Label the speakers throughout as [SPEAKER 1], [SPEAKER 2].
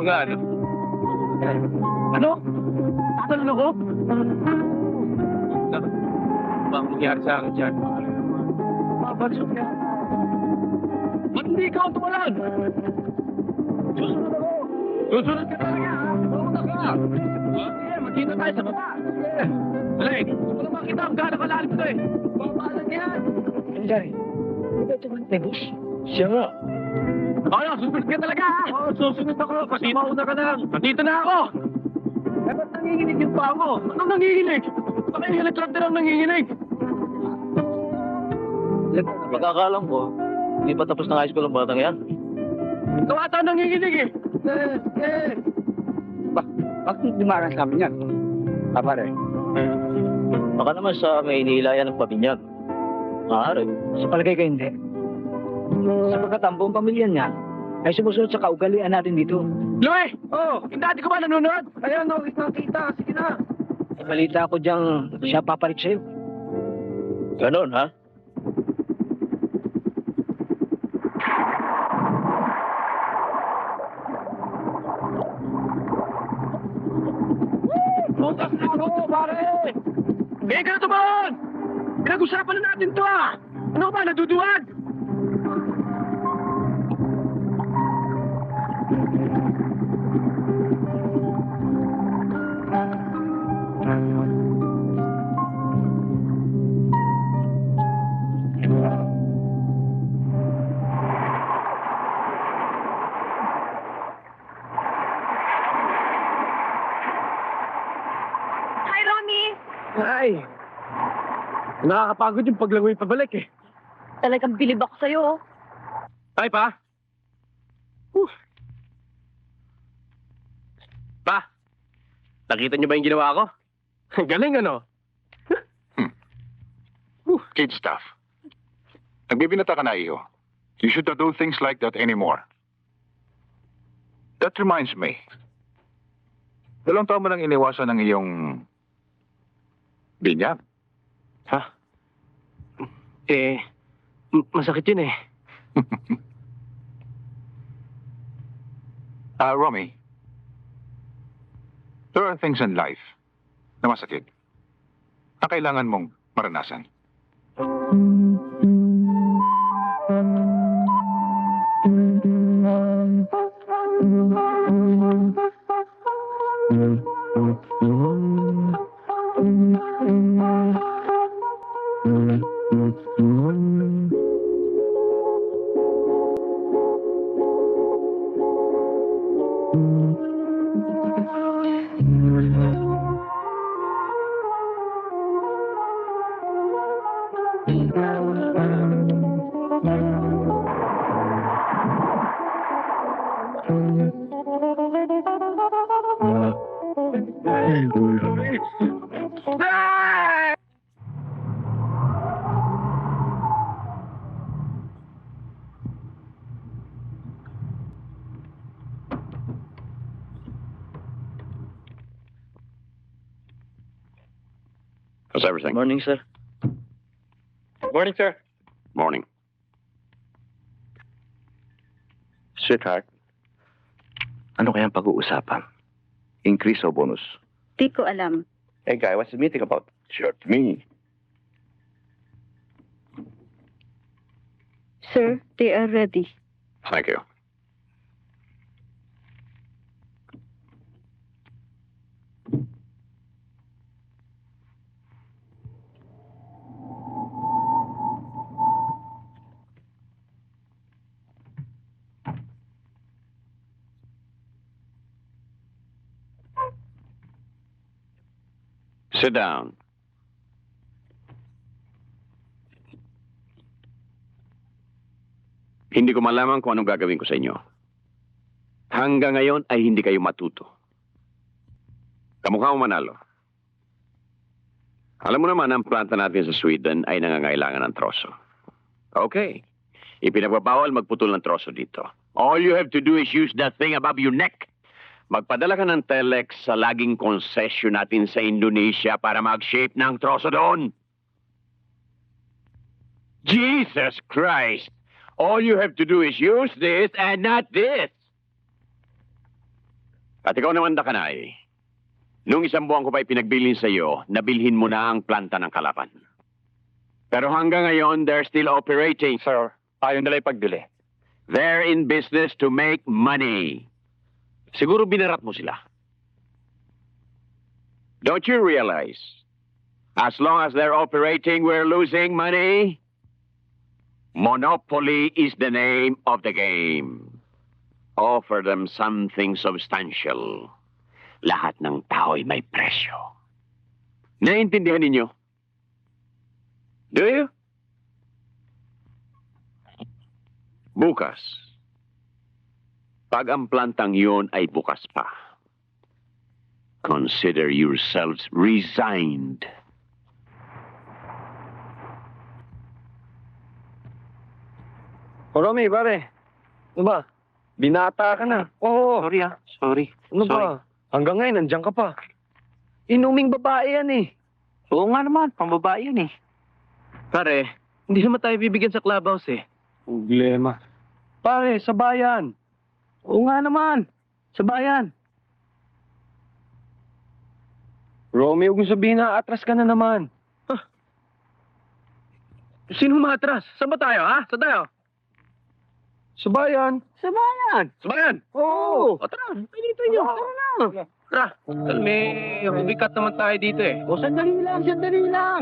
[SPEAKER 1] nga, ano? Ano? Tatalon ako? Ano bang mangyari sa akin dyan? Mabansok niya. Ba't hindi ikaw ang tumalan? Susunod ako! Susunod ka talaga, ha? Mauna ka! Sige, magkita tayo sa baba! Sige! Alay, gusto ko naman kita ang gano'ng kalalim ito eh! Babalan yan!
[SPEAKER 2] Ano dyan? Ito ba may bus? Siya nga.
[SPEAKER 1] Ano, susunod ka talaga, ha? Oo, susunod ako kasi mauna ka lang. Nandito na ako! Eh, ba't nanginginig yung paa mo? Anong nanginginig? Baka yung helicopter ang nanginginig.
[SPEAKER 2] Pagkakalam ko, hindi pa tapos ng high school ang batang yan.
[SPEAKER 1] Ikaw ata ang nanginginig eh.
[SPEAKER 2] Bakit hindi marang sa amin yan? Pare. Baka naman sa may inihilayan ng pamilyag. Maaari. Sa palagay ko hindi. Sapagkat ang buong pamilya niya ay sumusunod sa kaugalian natin dito.
[SPEAKER 1] Louie! Oh, yung dati ko ba nanonood? Ayan, no, kita. Sige na.
[SPEAKER 2] May balita ko diyang siya papalit sa'yo. Ganon, ha?
[SPEAKER 1] Bukas na ako, pare! Kaya ka na tumaon! Pinag-usapan na natin to, ah! Ano ba, naduduwag?
[SPEAKER 3] Hi, Romy!
[SPEAKER 1] Ay, nakakapagod yung paglangoy pabalik eh.
[SPEAKER 3] Talagang bilib ako sa'yo, oh.
[SPEAKER 1] Ay, pa? Pa, nakita niyo ba yung ginawa ko? Galing, ano?
[SPEAKER 4] Kid stuff. Nagbibinata ka na, iyo. You should not do things like that anymore. That reminds me. 2 taon mo nang iniwasan ng iyong binyag.
[SPEAKER 1] Ha? Eh, masakit yun eh.
[SPEAKER 4] Romy, there are things in life na masakit na kailangan mong maranasan.
[SPEAKER 1] Ah!
[SPEAKER 5] How's everything?
[SPEAKER 2] Morning, sir.
[SPEAKER 1] Morning, sir.
[SPEAKER 5] Morning. Sweetheart, ano kayang pag-uusapan? Increase o bonus?
[SPEAKER 3] Di ko alam.
[SPEAKER 5] Hey, guy, what's the meeting about? Sure, to me.
[SPEAKER 3] Sir, they are ready.
[SPEAKER 5] Thank you. Sit down. Hindi ko malaman kung anong gagawin ko sa inyo. Hanggang ngayon ay hindi kayo matuto. Kamukha mo manalo. Alam mo naman, ang planta natin sa Sweden ay nangangailangan ng troso. Okay. Ipinagbabawal magputol ng troso dito. All you have to do is use that thing above your neck. Magpadala ka ng telex sa laging concession natin sa Indonesia para mag-shape ng troso doon. Jesus Christ! All you have to do is use this and not this. At ikaw naman, Dakanay. Nung isang buwan ko pa ipinagbilin sa iyo, nabilhin mo na ang planta ng Kalapan. Pero hanggang ngayon, they're still operating.
[SPEAKER 1] Sir, ayaw nila ipagbili.
[SPEAKER 5] They're in business to make money. Siguro binarat mo sila. Don't you realize, as long as they're operating, we're losing money? Monopoly is the name of the game. Offer them something substantial. Lahat ng tao'y may presyo. Naiintindihan ninyo? Do you? Bukas. Pag ang plantang yun ay bukas pa, consider yourselves resigned.
[SPEAKER 1] O, Romy, pare. Ano ba? Binata ka na. Oo.
[SPEAKER 2] Sorry sorry.
[SPEAKER 1] Ano ba? Hanggang ngayon, nandiyan ka pa. Inuming babae yan eh.
[SPEAKER 2] Oo nga naman, pambabae yan eh.
[SPEAKER 1] Pare, hindi naman tayo bibigyan sa clubhouse eh. Problema. Pare, sa bayan.
[SPEAKER 2] Oo nga naman, sa bayan.
[SPEAKER 1] Romeo, kung sabihin na atras ka na naman. Huh? Sino matras? Saan ba tayo, ha? Saan tayo? Sa bayan.
[SPEAKER 2] Sa bayan.
[SPEAKER 1] Sa bayan? Oo. O, tara. Dito nyo. Tara na. Tara. May ubikat naman tayo dito eh.
[SPEAKER 2] O, sandali lang, sandali lang.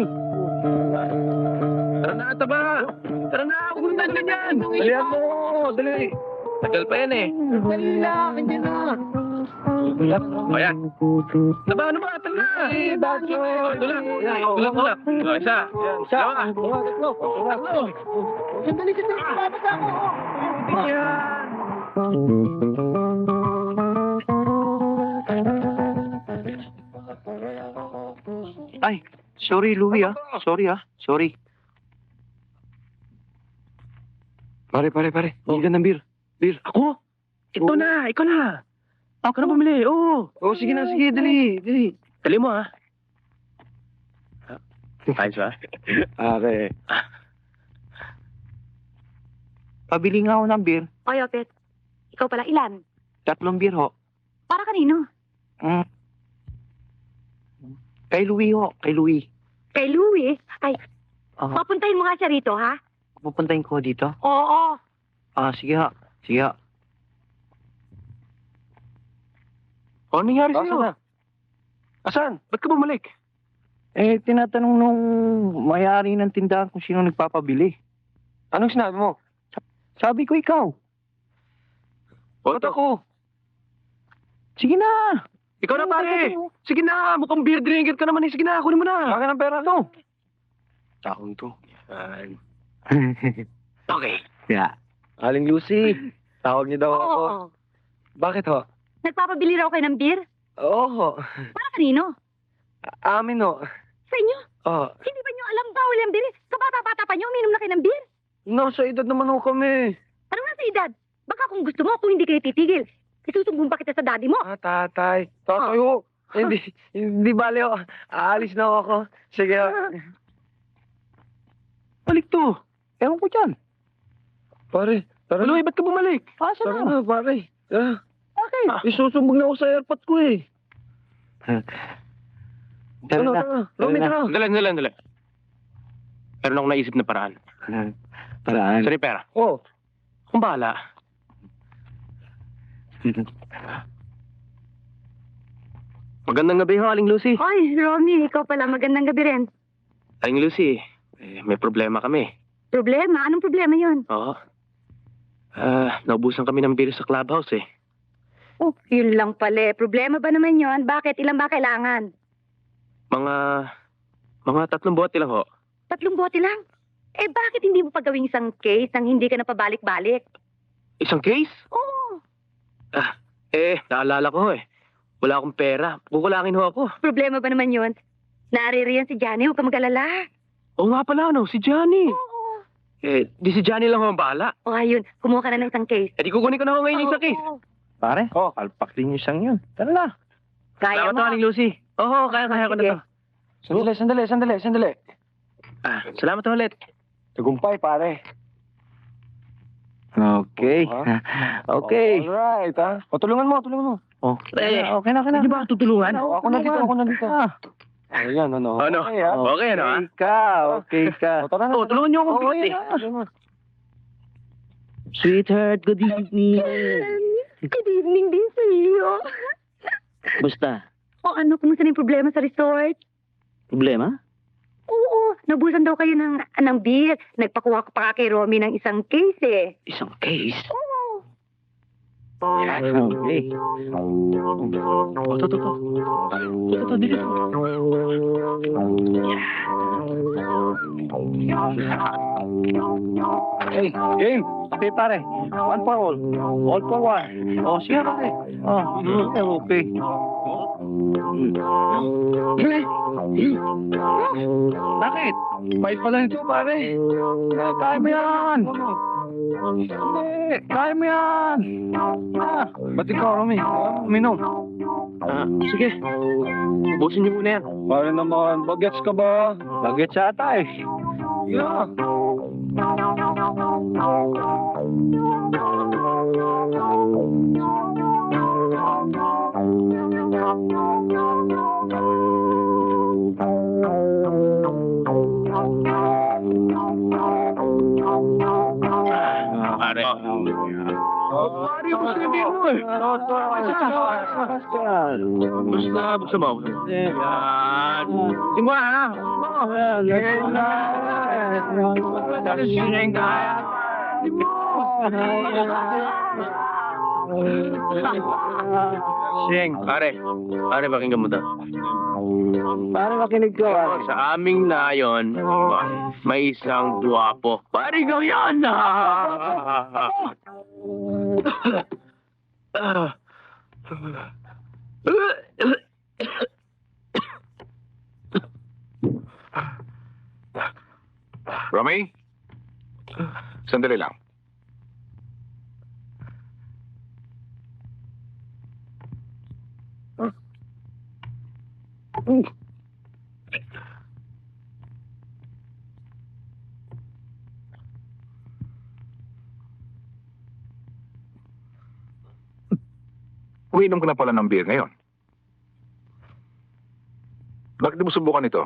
[SPEAKER 1] Tara na, taba. Tara na, huwag mo na ganyan. Dalihan mo. Dali. Tagal pa yan eh.
[SPEAKER 2] Sandali lang, andyan na.
[SPEAKER 1] O, yan. Taba, ano ba? Tara na. Tulak. Tulak. O, isa. Dalawa. Tatlo.
[SPEAKER 2] Sandali, sandali. Babasa ako.
[SPEAKER 1] Yan.
[SPEAKER 2] Ay, sorry, Louie Sorry sorry.
[SPEAKER 1] Pare. Hindi ka ng beer. Beer. Ako? Ito na. Ikaw na. Ako na bumili. Oo. Oo, sige na. Sige, dali. Dali mo, ha? Ayos ba? Pare.
[SPEAKER 2] Pabili nga ako ng beer.
[SPEAKER 3] Oy, Opet. Ikaw pala, ilan?
[SPEAKER 2] 3 beer ho.
[SPEAKER 3] Para kanino?
[SPEAKER 2] Kay Louie ho, kay Louie.
[SPEAKER 3] Kay Louie? Ay,
[SPEAKER 2] Ah,
[SPEAKER 3] papuntahin mo nga siya rito, ha?
[SPEAKER 2] pupuntahin ko dito.
[SPEAKER 3] Oo.
[SPEAKER 2] Sige ha. Sige ha.
[SPEAKER 1] O, ano nangyari
[SPEAKER 2] Asan
[SPEAKER 1] sa'yo?
[SPEAKER 2] na?
[SPEAKER 1] Asan? Ba't ka bumalik?
[SPEAKER 2] Tinatanong nung may-ari ng tindahan kung sino nagpapabili.
[SPEAKER 1] Anong sinabi mo?
[SPEAKER 2] Sabi ko ikaw.
[SPEAKER 1] Ba't ako?
[SPEAKER 2] Sige na.
[SPEAKER 1] Ikaw na, pare. Sige na. Mukhang beer drinker ka naman eh. Sige na, kunin mo na. Akin ang pera to. Taong to. Yan. Okay.
[SPEAKER 2] Yeah.
[SPEAKER 1] Aling Lucy. Tawag niyo daw ako.
[SPEAKER 3] Oo.
[SPEAKER 1] Bakit ho?
[SPEAKER 3] Nagpapabili raw kayo ng beer?
[SPEAKER 1] Oo.
[SPEAKER 3] Para kanino?
[SPEAKER 1] Amin ho.
[SPEAKER 3] Sa inyo?
[SPEAKER 1] Oh.
[SPEAKER 3] Hindi ba nyo alam bawal ang beer? Kabata-bata pa nyo, uminom na kayo ng beer?
[SPEAKER 1] Nasa edad naman ho kami.
[SPEAKER 3] Ano nga sa edad? Baka kung gusto mo, kung hindi kayo titigil, isusumbong pa kita sa daddy mo.
[SPEAKER 1] Tatay. Tatay ho. Hindi bali ho. Aalis na ako. Sige ho. Balik to.
[SPEAKER 2] Ewan ko dyan.
[SPEAKER 1] Pare. Tara. Ano, ba't ka bumalik?
[SPEAKER 2] Asa
[SPEAKER 1] Tara
[SPEAKER 2] na?
[SPEAKER 1] na, pare. Tara.
[SPEAKER 2] Okay.
[SPEAKER 1] Isusumbong na ako sa airpot ko eh.
[SPEAKER 2] Tara na.
[SPEAKER 1] Romy,
[SPEAKER 2] Tara
[SPEAKER 1] tara. Dali. Meron akong naisip na paraan.
[SPEAKER 2] Paraan.
[SPEAKER 1] Sorry, pera. Oo. Kung bahala. Magandang gabi ho, Aling Lucy.
[SPEAKER 3] Hoy, Romy, ikaw pala, magandang gabi rin.
[SPEAKER 1] Aling Lucy, may problema kami.
[SPEAKER 3] Problema? Anong problema yun?
[SPEAKER 1] Oo. Naubusan kami ng beer sa clubhouse eh.
[SPEAKER 3] Oh, yun lang pala. Problema ba naman yun? Bakit? Ilan ba kailangan?
[SPEAKER 1] Mga 3 bote lang ho.
[SPEAKER 3] 3 bote lang? Eh, bakit hindi mo pagawing isang case nang hindi ka na pabalik-balik?
[SPEAKER 1] Isang case?
[SPEAKER 3] Oo.
[SPEAKER 1] Naalala ko eh. Wala akong pera. Kukulangin ho ako.
[SPEAKER 3] Problema ba naman yun? Naaririyan si Johnny, huwag ka mag-alala.
[SPEAKER 1] Oo nga pala, no? Si Johnny.
[SPEAKER 3] Oo.
[SPEAKER 1] Di si Johnny lang ho ang bahala.
[SPEAKER 3] O ayun, kumuha ka na ng isang case.
[SPEAKER 1] Di kukunin ko na ho ngayon yung isang case.
[SPEAKER 3] Oo.
[SPEAKER 2] Pare, kalpak din yung isang yun. Tara na.
[SPEAKER 3] Kaya
[SPEAKER 1] Salamat
[SPEAKER 3] mo.
[SPEAKER 1] to, Aling Lucy. Oo, kaya ko na to.
[SPEAKER 2] Sandali.
[SPEAKER 1] Salamat ulit.
[SPEAKER 2] Tagumpay, pare. Okay. Okay.
[SPEAKER 1] Alright, ha? O, tulungan mo.
[SPEAKER 2] Oh. Okay na.
[SPEAKER 1] Hindi ba tutulungan?
[SPEAKER 2] Ako na dito. Ayan, ano?
[SPEAKER 1] Ano? Okay, ano, ha?
[SPEAKER 2] Okay ka. Tara na.
[SPEAKER 1] Tulungan niyo akong
[SPEAKER 2] Okay
[SPEAKER 1] piti.
[SPEAKER 2] na. Sweetheart, good evening.
[SPEAKER 3] Good evening din sa iyo.
[SPEAKER 2] Basta,
[SPEAKER 3] O ano, kumusta na yung problema sa resort?
[SPEAKER 2] problema?
[SPEAKER 3] Oo, nabusan daw kayo ng beer. Nagpakuha ka pa kay Romy ng isang case eh.
[SPEAKER 2] Isang case?
[SPEAKER 3] Oo.
[SPEAKER 2] Okay.
[SPEAKER 1] Ito, dito.
[SPEAKER 2] Hey, game. Okay, pare. One for all. All for one. Oh, sige, pare. Okay.
[SPEAKER 1] Bakit? Bait pala nito, pare. Kaya mo yan. Hindi, kaya mo yan. Ba't ikaw, Romy? Minom.
[SPEAKER 2] Sige. Busin niyo muna yan.
[SPEAKER 1] Pare naman, bagets ka ba?
[SPEAKER 2] Bagets ata eh.
[SPEAKER 1] Yeah.
[SPEAKER 5] Pare.
[SPEAKER 1] Pare, gusto hindi mo eh.
[SPEAKER 5] Basta mo. Yan.
[SPEAKER 1] Tingwa ha.
[SPEAKER 5] Sing, pare. Pare, pakinggan mo to.
[SPEAKER 2] Pare, makinig ka.
[SPEAKER 5] Sa aming nayon, may isang duwapo. Pare, ikaw yan!
[SPEAKER 4] Romy? Sandali lang. Umiinom ka na pala ng beer ngayon. Bakit di mo subukan ito?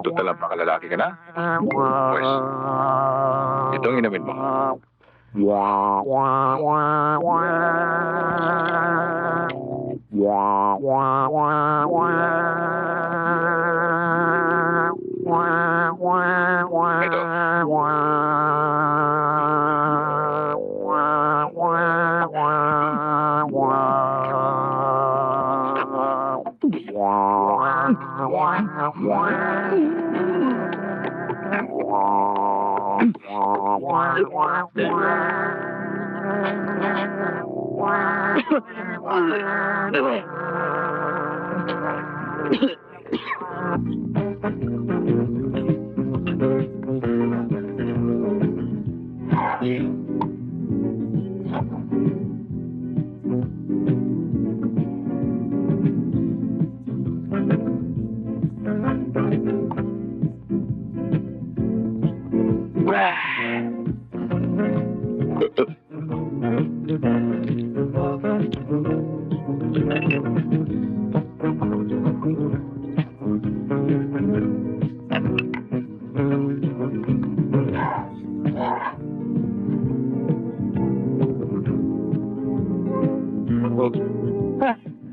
[SPEAKER 4] Total ang makalalaki ka na? Pues, ito ang inamin mo. Ito.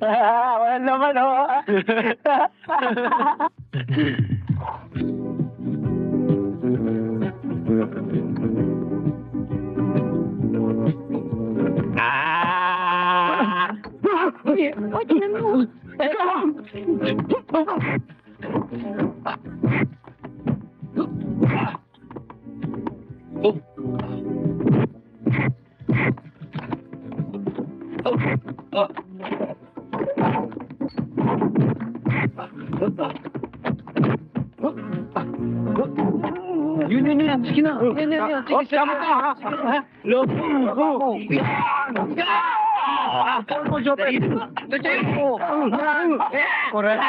[SPEAKER 2] Wala naman oh.
[SPEAKER 3] Oy, tingnan mo.
[SPEAKER 1] Yun. Sige na. Yan. Sige, sama ka, ha? Lobo. Correct.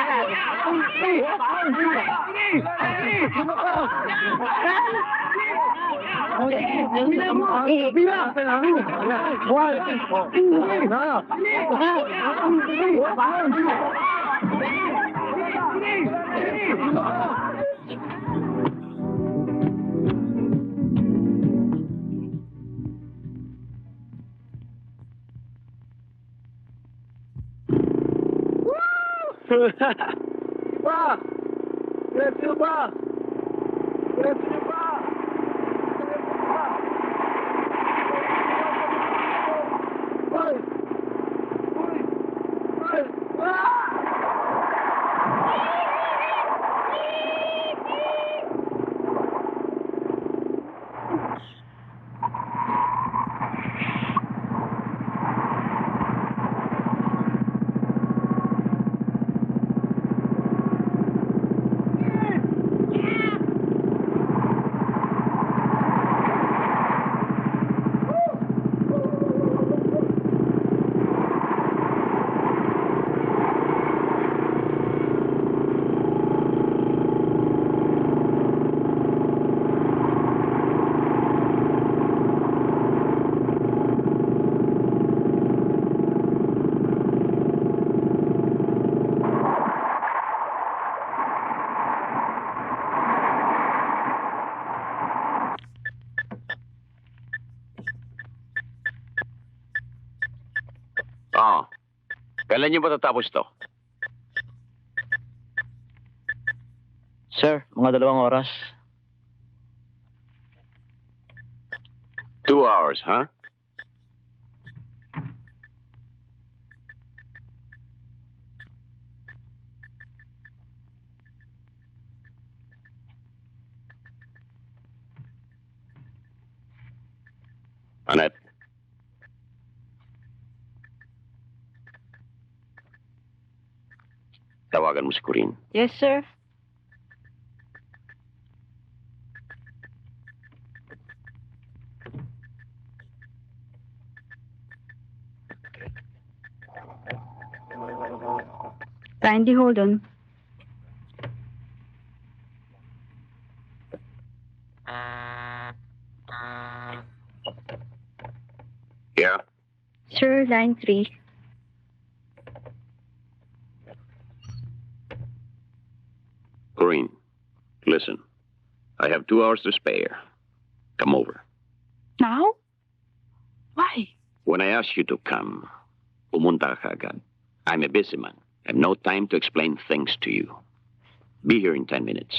[SPEAKER 5] Oh. Kailan niyo matatapos to?
[SPEAKER 2] Sir, mga 2 oras.
[SPEAKER 5] 2 hours, huh? Annette. Tawagan mo si Corinne.
[SPEAKER 3] Yes, sir. Kindly hold on.
[SPEAKER 5] Yeah?
[SPEAKER 3] Sir, line 3.
[SPEAKER 5] Corinne, listen. I have 2 hours to spare. Come over.
[SPEAKER 3] Now? Why?
[SPEAKER 5] When I ask you to come, pumunta ka agad. I'm a busy man. I have no time to explain things to you. Be here in 10 minutes.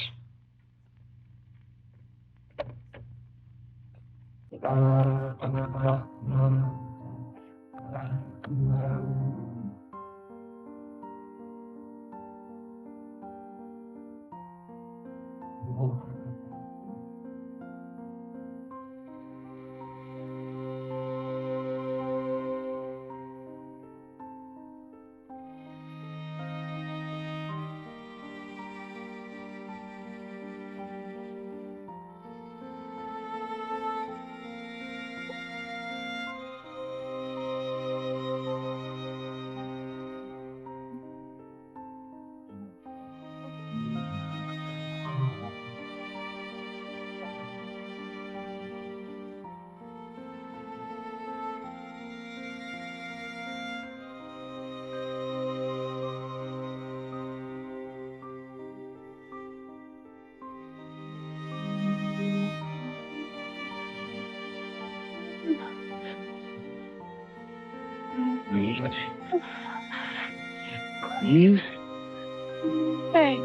[SPEAKER 3] Hey.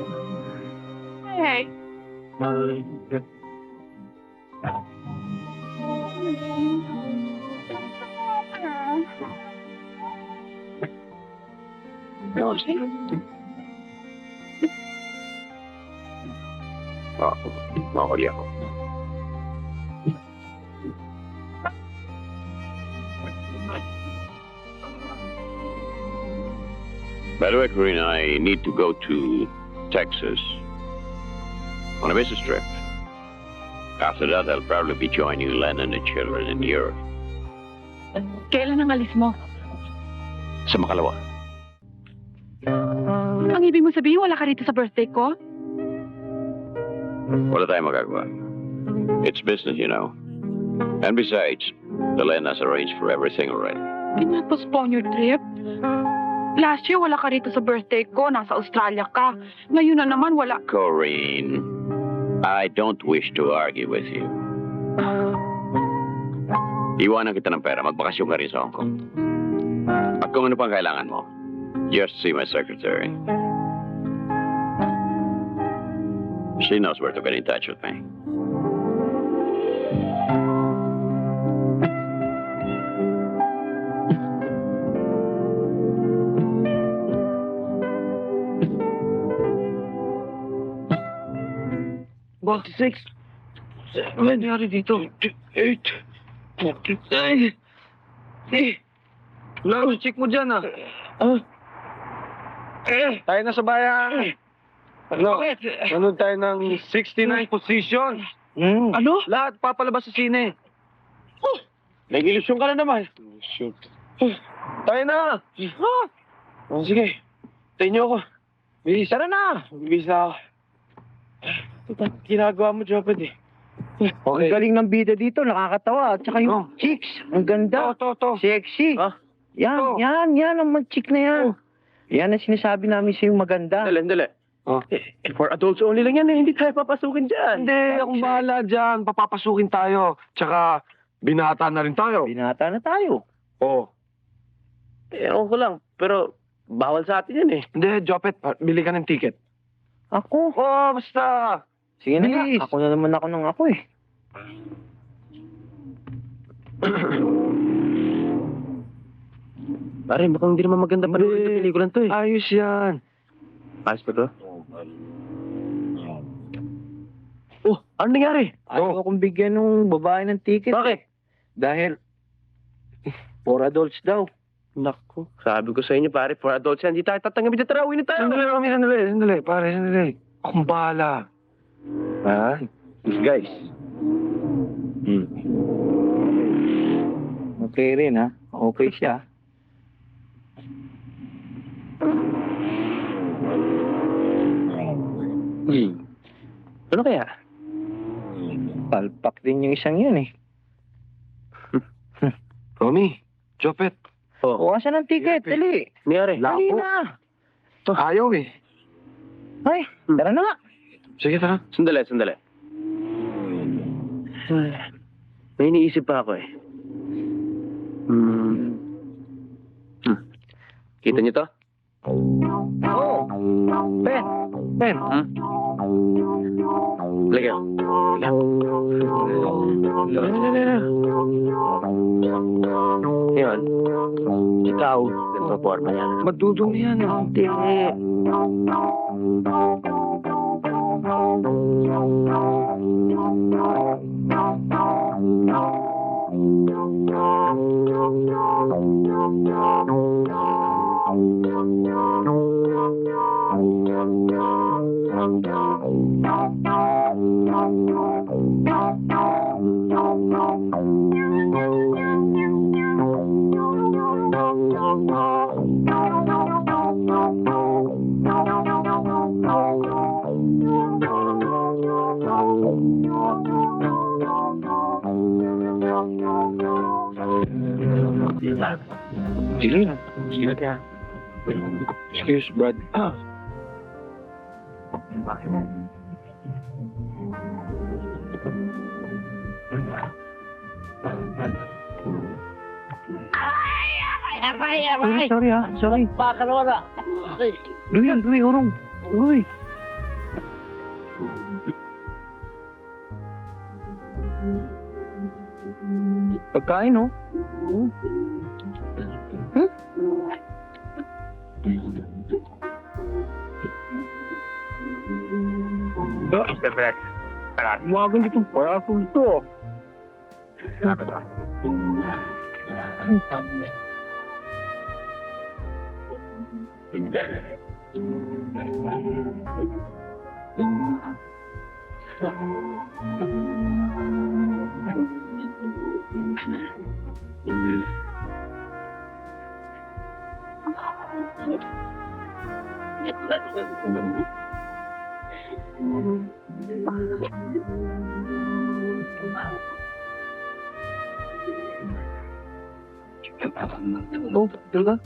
[SPEAKER 3] Hey.
[SPEAKER 5] Mahuli ako. By the way, Corinne, I need to go to Texas on a business trip. After that, I'll probably be joining Len and the children in Europe.
[SPEAKER 3] Kailan ang alis mo?
[SPEAKER 5] Sa makalawa.
[SPEAKER 3] Ang ibig mo sabihin, wala ka rito sa birthday ko?
[SPEAKER 5] Wala tayong magagawa. It's business, you know. And besides, Elena's arranged for everything already.
[SPEAKER 6] Pinapospone your trip? Last year, wala ka rito sa birthday ko. Nasa Australia ka. Ngayon na naman, wala.
[SPEAKER 5] Corinne, I don't wish to argue with you. Iwanan kita ng pera. Magbakasyon ka rin sa Hong Kong. At kung ano pang kailangan mo, just see my secretary. She knows where to get in touch with me.
[SPEAKER 1] Six. Ano nangyari dito? 8. Laro, check mo dyan ah. Tayo na sa bayan. Ano? Ano tayo ng 69 position? Ano? Lahat papalabas sa sine. Nag-ilusyon ka na naman. Shoot. Tayo na. Oh, sige. Tayo niyo ako. Bilis. Tara na. Bilis na ako. Ginagawa mo, Joped eh. Okay.
[SPEAKER 2] Ang galing ng bida dito, nakakatawa. At saka yung chicks, ang ganda.
[SPEAKER 1] To.
[SPEAKER 2] Sexy.
[SPEAKER 1] To.
[SPEAKER 2] Yan ang mga chick na yan. Yan ang sinasabi namin sa'yo maganda.
[SPEAKER 1] Dali. For adults only lang yan eh. Hindi tayo papasukin dyan. Hindi, akong bahala dyan. Papapasukin tayo. Tsaka, binata na rin tayo.
[SPEAKER 2] Binata na tayo.
[SPEAKER 1] Oo. Ewan ko lang. Pero, bawal sa atin yan eh. Hindi, Jopet. Bili ka ng ticket.
[SPEAKER 2] Ako?
[SPEAKER 1] Oo, basta.
[SPEAKER 2] Sige na
[SPEAKER 1] Bilis.
[SPEAKER 2] nga. Ako na naman ako ng ako eh.
[SPEAKER 1] Pare, mukhang hindi naman maganda pa rin sa pelikulan to eh. Ayos yan. Ayos pa to? Oh, ano nangyari?
[SPEAKER 2] Ayaw akong bigyan ng babae ng ticket.
[SPEAKER 1] Bakit?
[SPEAKER 2] Dahil, for adults daw.
[SPEAKER 1] Naku, sabi ko sa inyo pare, for adults yan, hindi tayo tatanggapin na tara, uwi na tayo. Sandali, pare, sandali. Akong bahala. Ha?
[SPEAKER 2] Guys. Okay rin ha. Okay siya.
[SPEAKER 1] Ano kaya?
[SPEAKER 2] Palpak din yung isang yan eh.
[SPEAKER 1] Romy, Jopet.
[SPEAKER 2] O, asan ang ticket? Dali.
[SPEAKER 1] Nangyari?
[SPEAKER 2] Dali na.
[SPEAKER 1] Ayaw eh.
[SPEAKER 2] Ay, tara na nga.
[SPEAKER 1] Sige, tara. Sandali. May iniisip pa ako eh. Kita niyo to?
[SPEAKER 2] Oo. Ben.
[SPEAKER 1] Lagyan. Yan. Ikaw, ganito forma yan. Madudong yan. Hindi. Sige ka. Excuse, Brad.
[SPEAKER 2] Sorry ha. Sorry. Luy, urong. Luy. Pagkain, no? Wagan dito. Para sulto. Oh, talaga?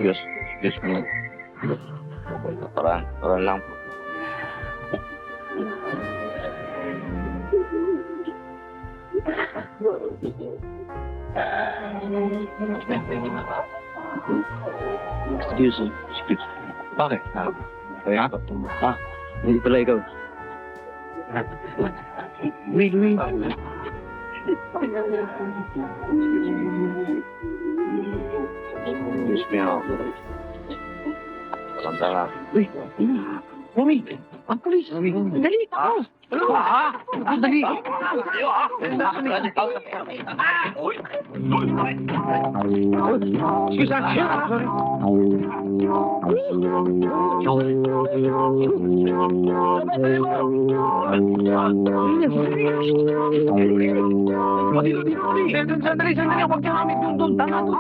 [SPEAKER 2] Yes, yes, ma'am. Para lang po. Excuse me.
[SPEAKER 1] Bakit?
[SPEAKER 2] Kaya? Hindi pala ikaw. Wait. Excuse me, ako. Walang tala. Uy, Romy, ang polis. Dali, ako. Ano ba, ha? Dali. Excuse Sandali, huwag niyo kami doon. Tama to.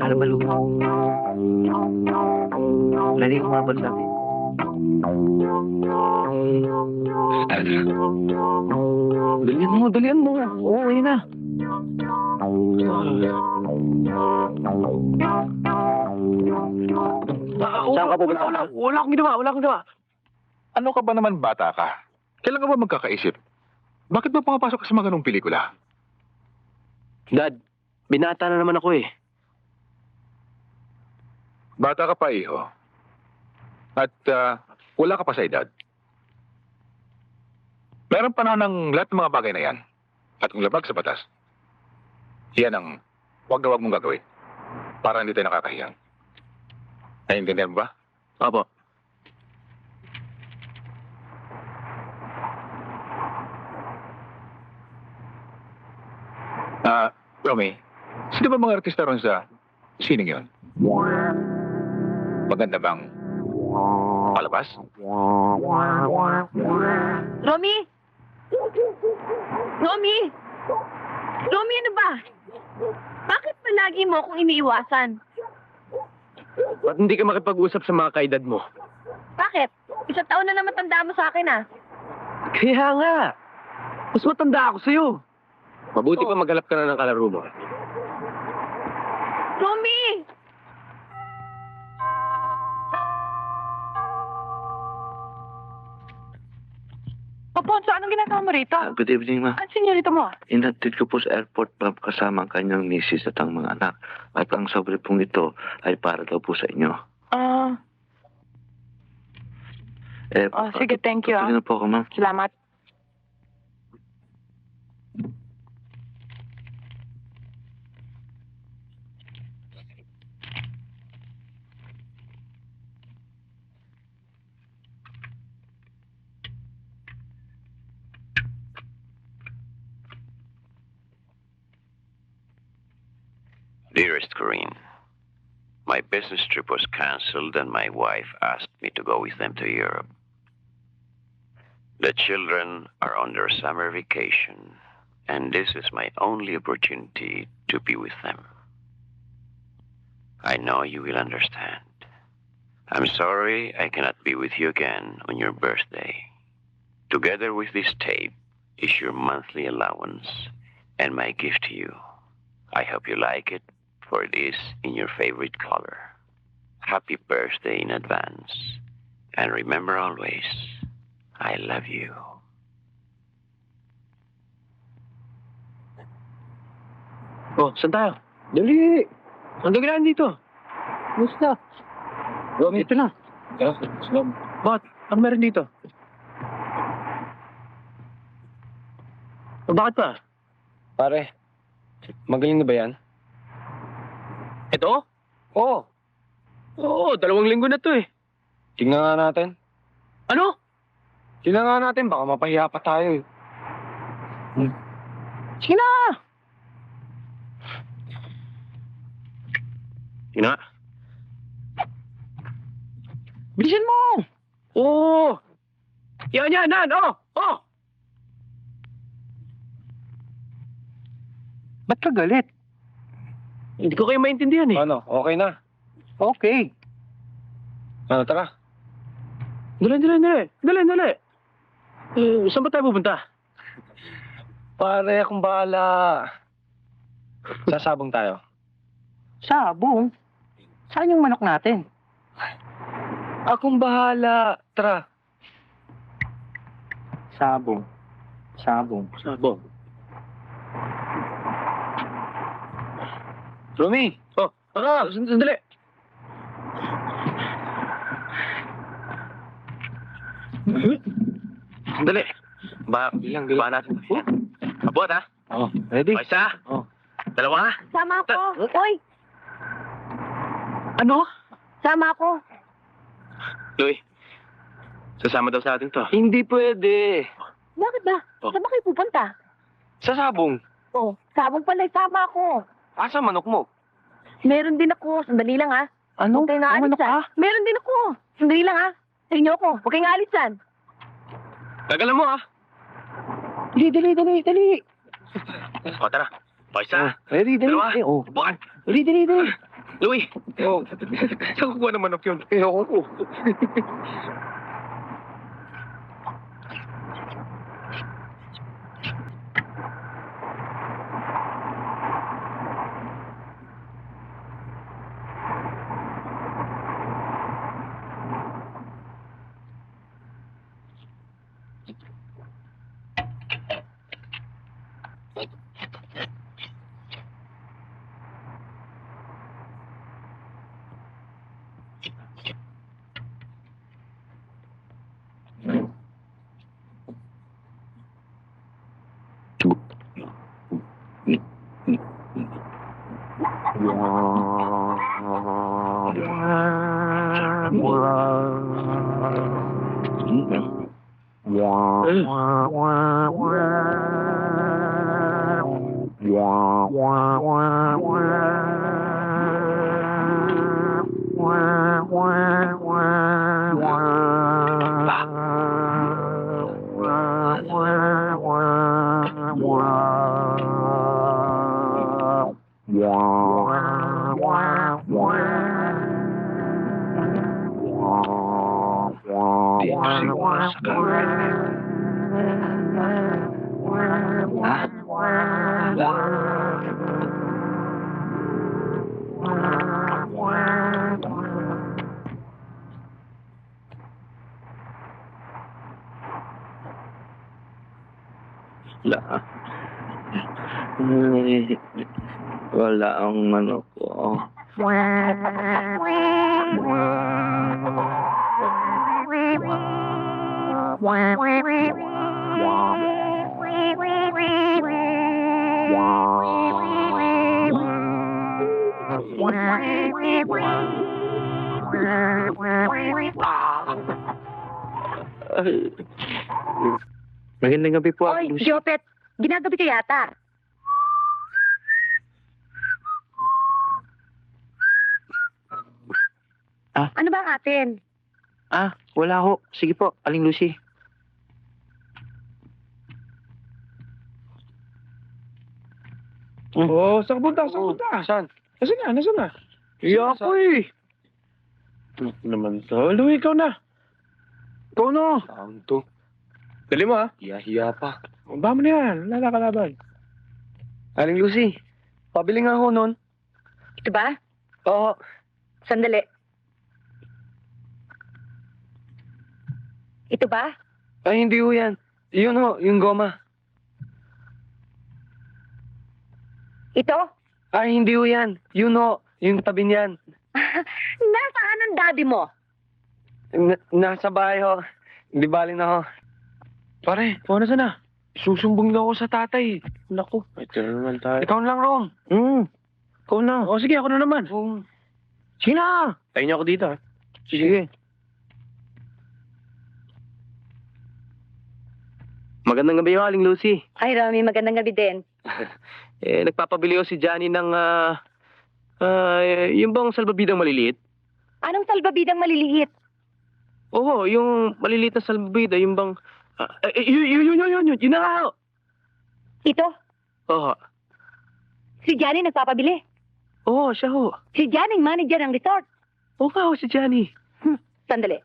[SPEAKER 2] Ano ba, Luma? Lali umabot sa akin. Dalian mo. Oo, yun na. Saan ka pupunta?
[SPEAKER 1] Wala akong ginawa.
[SPEAKER 4] Ano ka ba naman bata ka? Kailan ka ba magkakaisip? Bakit ba pumapasok ka sa mga ganong pelikula?
[SPEAKER 2] Dad, binata na naman ako eh.
[SPEAKER 4] Bata ka pa, iho. At wala ka pa sa edad. Meron panahon ng lahat ng mga bagay na yan. At kung labag sa batas, yan ang wag na wag mong gagawin. Para hindi tayo nakakahiyang. Naiintindihan mo ba?
[SPEAKER 2] Opo.
[SPEAKER 4] Romy, sino ba mga artista ron sa sining yun? Maganda bang palabas?
[SPEAKER 3] Romy? Romy, ano ba? Bakit palagi mo akong iniiwasan?
[SPEAKER 2] Ba't hindi ka makipag-usap sa mga kaedad mo?
[SPEAKER 3] Bakit? Isang taon na naman tanda mo sa akin, ah.
[SPEAKER 2] Kaya nga. Mas matanda ako sa'yo. Mabuti pa maghanap ka na ng kalaro mo.
[SPEAKER 3] Romy!
[SPEAKER 6] Paponso, anong ginagawa mo rito?
[SPEAKER 7] Good evening, ma.
[SPEAKER 6] Ang senyorita mo?
[SPEAKER 7] Inatid ko po sa airport, ma'am, kasama ang kanyang misis at ang mga anak. At ang sobre pong ito ay para daw po sa inyo.
[SPEAKER 6] Sige, thank you,
[SPEAKER 7] Tuloy na po ako, ma'am.
[SPEAKER 6] Salamat.
[SPEAKER 5] Dearest Corinne, my business trip was canceled and my wife asked me to go with them to Europe. The children are on their summer vacation, and this is my only opportunity to be with them. I know you will understand. I'm sorry I cannot be with you again on your birthday. Together with this tape is your monthly allowance and my gift to you. I hope you like it, for it is in your favorite color. Happy birthday in advance. And remember always, I love you.
[SPEAKER 1] Oh, saan tayo?
[SPEAKER 2] Dali!
[SPEAKER 1] Ang dagilan dito.
[SPEAKER 2] Basta. Romy, ito na.
[SPEAKER 1] Bakit? Ano meron dito? O, bakit pa?
[SPEAKER 2] Pare, magaling na ba yan?
[SPEAKER 1] Ito?
[SPEAKER 2] Oo.
[SPEAKER 1] Oo, 2 linggo na to eh.
[SPEAKER 2] Tingnan nga natin.
[SPEAKER 1] Ano?
[SPEAKER 2] Tingnan nga natin, baka mapahiya pa tayo eh.
[SPEAKER 1] Sige na!
[SPEAKER 5] Ina,
[SPEAKER 1] Bilisan mo! Oo! Yan! Oh! Oh!
[SPEAKER 2] Ba't ka galit?
[SPEAKER 1] Hindi ko kayo maintindihan eh.
[SPEAKER 2] Ano, okay na? Okay. Ano, tara.
[SPEAKER 1] Dali. Saan ba tayo pupunta?
[SPEAKER 2] Pare, akong bahala. Sasabong tayo. Sabong? Saan yung manok natin? Akong bahala. Tara. Sabong.
[SPEAKER 1] Sabong.
[SPEAKER 2] Romy!
[SPEAKER 1] Oh, sandali. Sandali.
[SPEAKER 2] Bilang.
[SPEAKER 1] Ba natin. Abot ha?
[SPEAKER 2] Oh, ready?
[SPEAKER 1] O, isa.
[SPEAKER 2] Oh.
[SPEAKER 1] 2 ha?
[SPEAKER 3] Sama ako. Oy,
[SPEAKER 1] Ano?
[SPEAKER 3] sama ako.
[SPEAKER 1] Louie, sasama daw sa atin to.
[SPEAKER 2] Hindi pwede.
[SPEAKER 3] Bakit ba?
[SPEAKER 1] Oh.
[SPEAKER 3] Saan ba kayo pupunta?
[SPEAKER 2] Sa sabong.
[SPEAKER 3] Oh, sabong pala, sama ako.
[SPEAKER 2] Asa manok mo?
[SPEAKER 3] Meron din ako. Sandali lang ha.
[SPEAKER 2] Ano?
[SPEAKER 3] Huwag kayong aalisan. Meron din ako. Sandali lang ha. Sa inyo ako. Huwag kayong aalisan.
[SPEAKER 1] Gagalan mo ha?
[SPEAKER 2] Dali.
[SPEAKER 1] O, tara. O, isa.
[SPEAKER 2] Ready, dali.
[SPEAKER 1] Dalawa.
[SPEAKER 2] Oh.
[SPEAKER 1] Bukan.
[SPEAKER 2] Dali.
[SPEAKER 1] Louie.
[SPEAKER 2] Oh.
[SPEAKER 1] Saan kukuha ng manok yun?
[SPEAKER 2] Ayoko.
[SPEAKER 7] Wala ang manok ko.
[SPEAKER 2] Magandang gabi po.
[SPEAKER 3] Oy, Jopet. Ginagabi ka yata.
[SPEAKER 2] Ah?
[SPEAKER 3] Ano ba ang atin?
[SPEAKER 2] Wala ho. Sige po, Aling Lucy.
[SPEAKER 1] Oo, saan ka punta? Saan ka punta?
[SPEAKER 2] Saan?
[SPEAKER 1] Nasaan na? Nasaan na?
[SPEAKER 2] Iya ko eh.
[SPEAKER 1] Ano naman to? Louie, ikaw na. Ikaw na.
[SPEAKER 2] Saan to?
[SPEAKER 1] Dali mo, ha?
[SPEAKER 2] Hiya-hiya pa.
[SPEAKER 1] Ba mo na yan. Wala na kalaban.
[SPEAKER 2] Aling Lucy, pabili nga ako nun.
[SPEAKER 3] Ito ba?
[SPEAKER 2] Oo.
[SPEAKER 3] Sandali. Ito ba?
[SPEAKER 2] Ay, hindi ho yan. Yun ho, yung goma.
[SPEAKER 3] Ito?
[SPEAKER 2] Ay, hindi ho yan. Yun ho, yung tabi niyan.
[SPEAKER 3] Nasaan ang daddy mo?
[SPEAKER 2] Nasa bahay ho. Hindi bali na ho.
[SPEAKER 1] Pare, na sana. Susumbong daw ako sa tatay. Naku. Ito na naman tayo. Ikaw na lang, Rom. Ikaw na. O, sige, ako na naman. Sige na. Tayo niyo ako dito, ha?
[SPEAKER 2] Sige. Magandang gabi ho, Aling Lucy.
[SPEAKER 3] Ay, Rami, magandang gabi din.
[SPEAKER 2] Nagpapabili ho si Johnny ng, yung bang salbabidang maliliit?
[SPEAKER 3] Anong salbabidang maliliit?
[SPEAKER 2] Oo, yung maliliit na salbabida, yung bang, yun na nga ho.
[SPEAKER 3] Ito?
[SPEAKER 2] Oo.
[SPEAKER 3] Si Johnny nagpapabili.
[SPEAKER 2] Oo, siya ho.
[SPEAKER 3] Si Johnny, manager ng resort.
[SPEAKER 2] Oo nga ho, si Johnny.
[SPEAKER 3] Sandali.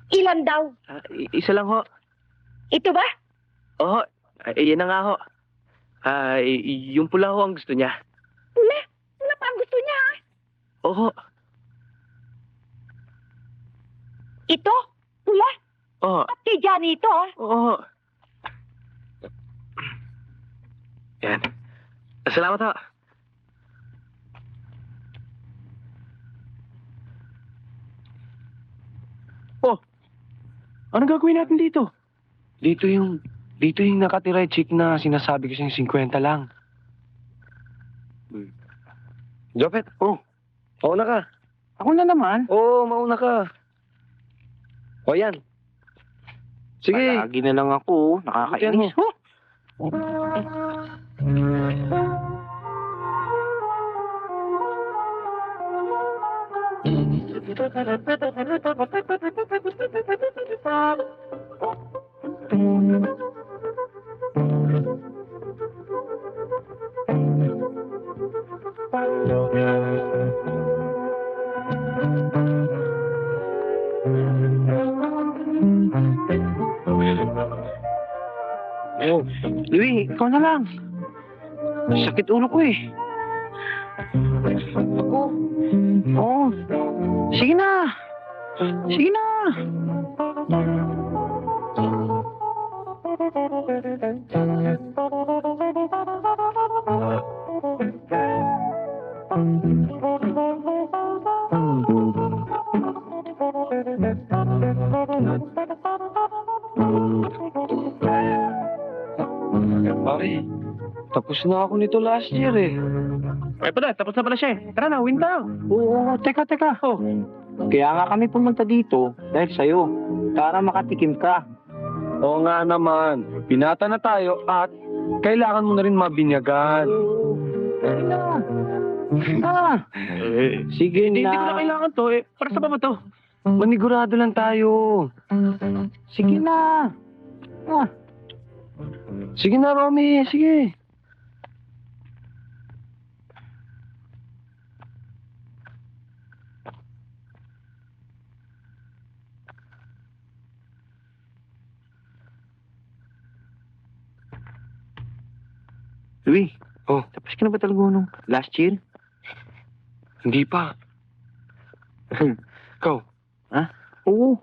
[SPEAKER 3] Ilan daw?
[SPEAKER 2] Isa lang ho.
[SPEAKER 3] Ito ba?
[SPEAKER 2] Oo, yan na nga ho. Yung pula ho ang gusto niya.
[SPEAKER 3] Pula? Pula pa ang gusto niya, ha?
[SPEAKER 2] Oo,
[SPEAKER 3] Ito? Pula?
[SPEAKER 2] oo,
[SPEAKER 3] At kay Johnny ito, ha?
[SPEAKER 2] oo. Yan. Salamat ho.
[SPEAKER 1] Anong gagawin natin dito?
[SPEAKER 2] Dito yung nakatira yung chick na sinasabi ko sa'yo 50 lang. Jopet, mauna ka.
[SPEAKER 1] Ako na naman.
[SPEAKER 2] Oo, mauna ka. O yan. Sige.
[SPEAKER 1] Palagi na lang ako. Nakakainis. Louie, ikaw na lang. Sakit ulo ko eh. Ako? Oo. Sige na. Sige na.
[SPEAKER 2] Pare, tapos na ako nito last year eh.
[SPEAKER 1] Ay pala, tapos na pala siya eh. Tara na, win tayo.
[SPEAKER 2] Oo, teka. Kaya nga kami pumunta dito dahil sa'yo. Para makatikim ka.
[SPEAKER 1] Oo nga naman. Pinata na tayo at kailangan mo na rin mabinyagan.
[SPEAKER 2] Sige
[SPEAKER 1] Hindi ko
[SPEAKER 2] na.
[SPEAKER 1] na kailangan to eh. Para sa ba to?
[SPEAKER 2] Manigurado lang tayo.
[SPEAKER 1] Sige na.
[SPEAKER 2] Sige na, Romy. Sige.
[SPEAKER 1] Louie,
[SPEAKER 2] Tapos ka na ba talaga nung last year?
[SPEAKER 1] hindi pa. Ikaw?
[SPEAKER 2] Ha? Oo.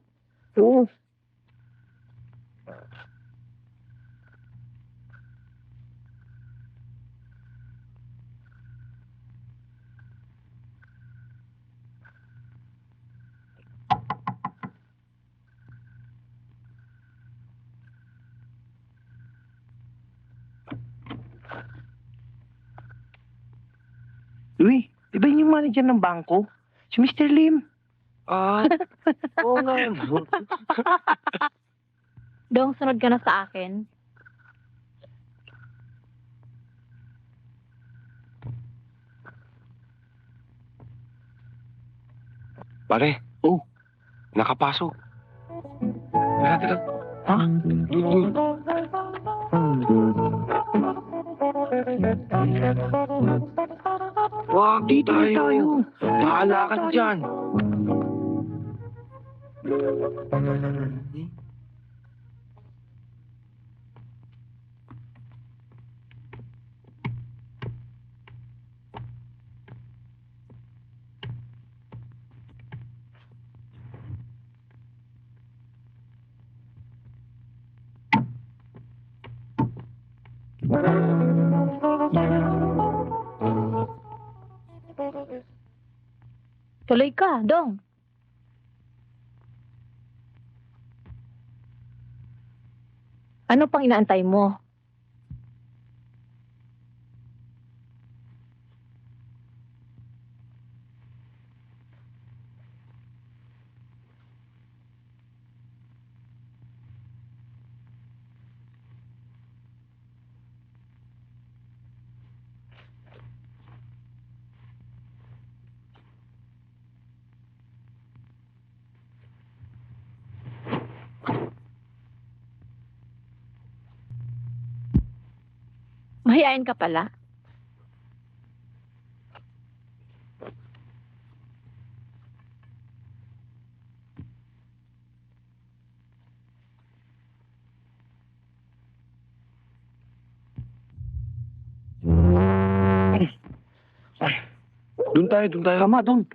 [SPEAKER 1] Louie, di ba yun yung manager ng bangko? Si Mr. Lim.
[SPEAKER 2] Oo nga.
[SPEAKER 8] Dong, sunod ka na sa akin.
[SPEAKER 1] Pare, nakapasok. Tara. Wag, di tayo. Bahala ka na dyan.
[SPEAKER 8] Tuloy ka, Dong. Ano pang inaantay mo? Mahihain ka pala.
[SPEAKER 1] Doon tayo. Tama, doon.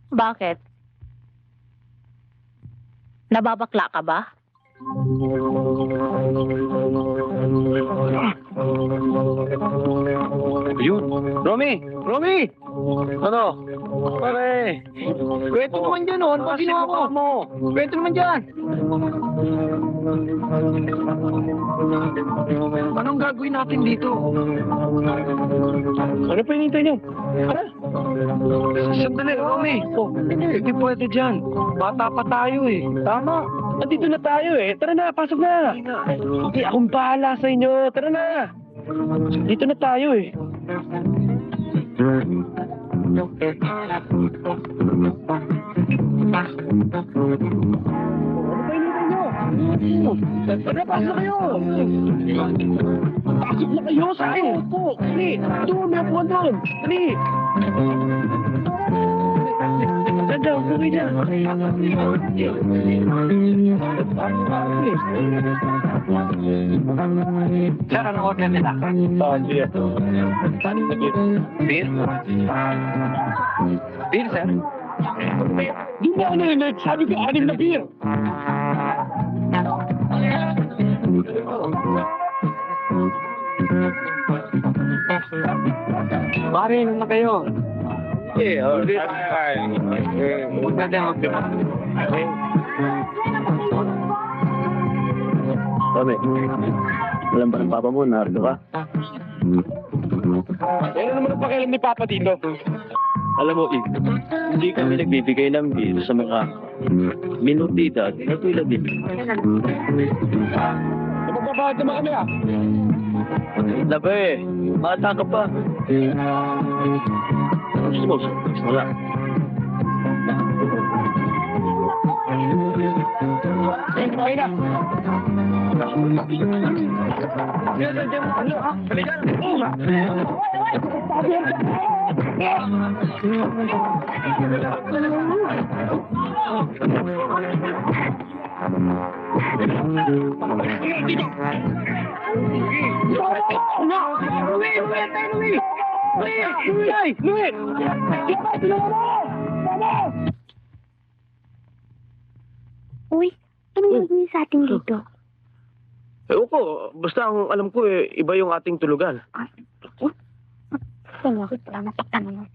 [SPEAKER 8] Bakit? Nababakla ka ba?
[SPEAKER 1] Ayun. Romy! Ano? Pare! Kwento naman dyan, oh. Ano ba ginawa mo? Kwento naman dyan. Anong gagawin natin dito? Ano pa hinihintay niyo? Tara. Sandali, Romy. Hindi pwede dyan. Bata pa tayo eh. Tama. Nandito na tayo eh. Tara na, pasok na. Hindi, akong bahala sa inyo. Tara na. Dito na tayo eh. Tara, pasok na kayo! Pasok na kayo sa akin! Opo! Dali! Doon! May apuan doon! Dali! Ganda! Bukay na! Sir, ano order nila? Beer. Beer? Beer, sir? Di ba ako narinig? Sabi ko, 6 na beer! Pare, ano na kayo? Eh, order tayo. Huwag natin mag-beer.
[SPEAKER 2] Kami. Alam ba ng papa mo, nardo ka?
[SPEAKER 1] Ano naman ang pakialam ni Papa dito?
[SPEAKER 2] Alam mo, hindi kami nagbibigay ng beer sa mga minutidad na tulad nito.
[SPEAKER 1] Napagpapahad naman kami ah.
[SPEAKER 2] Labi, bata ka pa. Gusto mo, wala.
[SPEAKER 1] Okay na.
[SPEAKER 3] Uy, anong gagawin sa atin dito?
[SPEAKER 2] Ewan ko, basta ang alam ko iba yung ating tulugan.
[SPEAKER 3] Salamat sa tanong.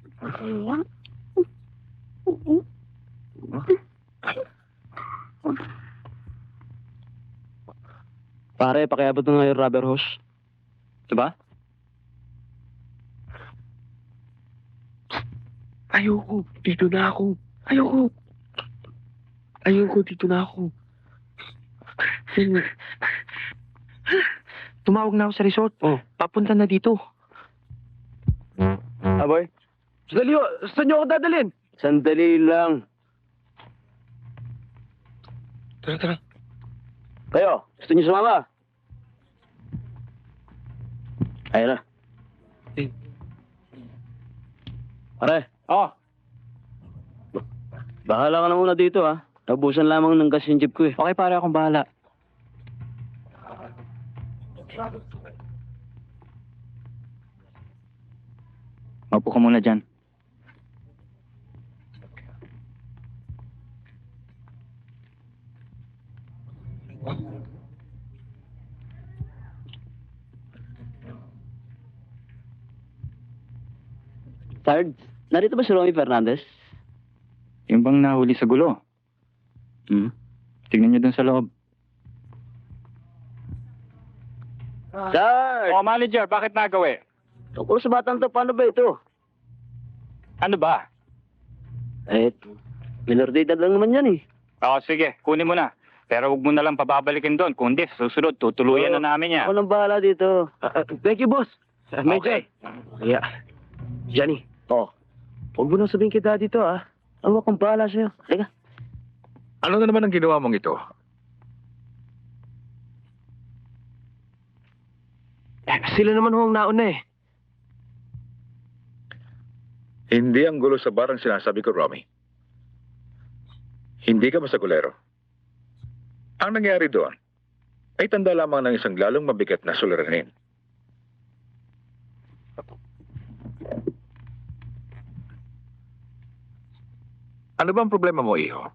[SPEAKER 2] Pare, pakiabot na nga yung rubber hose. Diba?
[SPEAKER 1] Ay, Ayoko. Dito na ako. Ayoko. Ayoko. Dito na ako. Tumawag na ako sa resort. Oh. Papunta na dito.
[SPEAKER 2] Aboy,
[SPEAKER 1] Sandali ho. Saan niyo ako dadalhin?
[SPEAKER 2] sandali lang.
[SPEAKER 1] Tara.
[SPEAKER 2] Kayo, gusto niyo sumama? Ayun na.
[SPEAKER 1] Eh.
[SPEAKER 2] Pare. Bahala ka na muna dito, ha. Nabusan lamang ng gas yung jeep ko, eh.
[SPEAKER 1] Okay, pare. Akong bahala.
[SPEAKER 2] Maupo ka muna dyan. Third, narito ba si Romy Fernandez?
[SPEAKER 9] Yung bang nahuli sa gulo? Tignan niyo dun sa loob.
[SPEAKER 2] Third!
[SPEAKER 9] Manager, bakit nagawi?
[SPEAKER 2] Tungkol sa batang to, paano ba ito?
[SPEAKER 9] Ano ba?
[SPEAKER 2] Minor de edad lang naman yan, eh.
[SPEAKER 9] Oo, sige, kunin mo na. Pero huwag mo na lang pababalikin doon. Kundi, sa susunod, tutuluyan na namin yan.
[SPEAKER 2] Ako nang bahala dito.
[SPEAKER 1] Thank you, boss.
[SPEAKER 2] Okay.
[SPEAKER 1] Yeah. Johnny.
[SPEAKER 2] Oh.
[SPEAKER 1] Huwag mo nang sabihin kay daddy to, ah.
[SPEAKER 2] Ako akong bahala sa'yo. Teka.
[SPEAKER 4] Ano na naman ang ginawa mong ito?
[SPEAKER 1] Sila naman ho ang nauna, eh.
[SPEAKER 4] Hindi ang gulo sa bar ang sinasabi ko, Romy. Hindi ka masagulero. Ang nangyari doon ay tanda lamang ng isang lalong mabigat na suliranin. Ano ba ang problema mo, iho?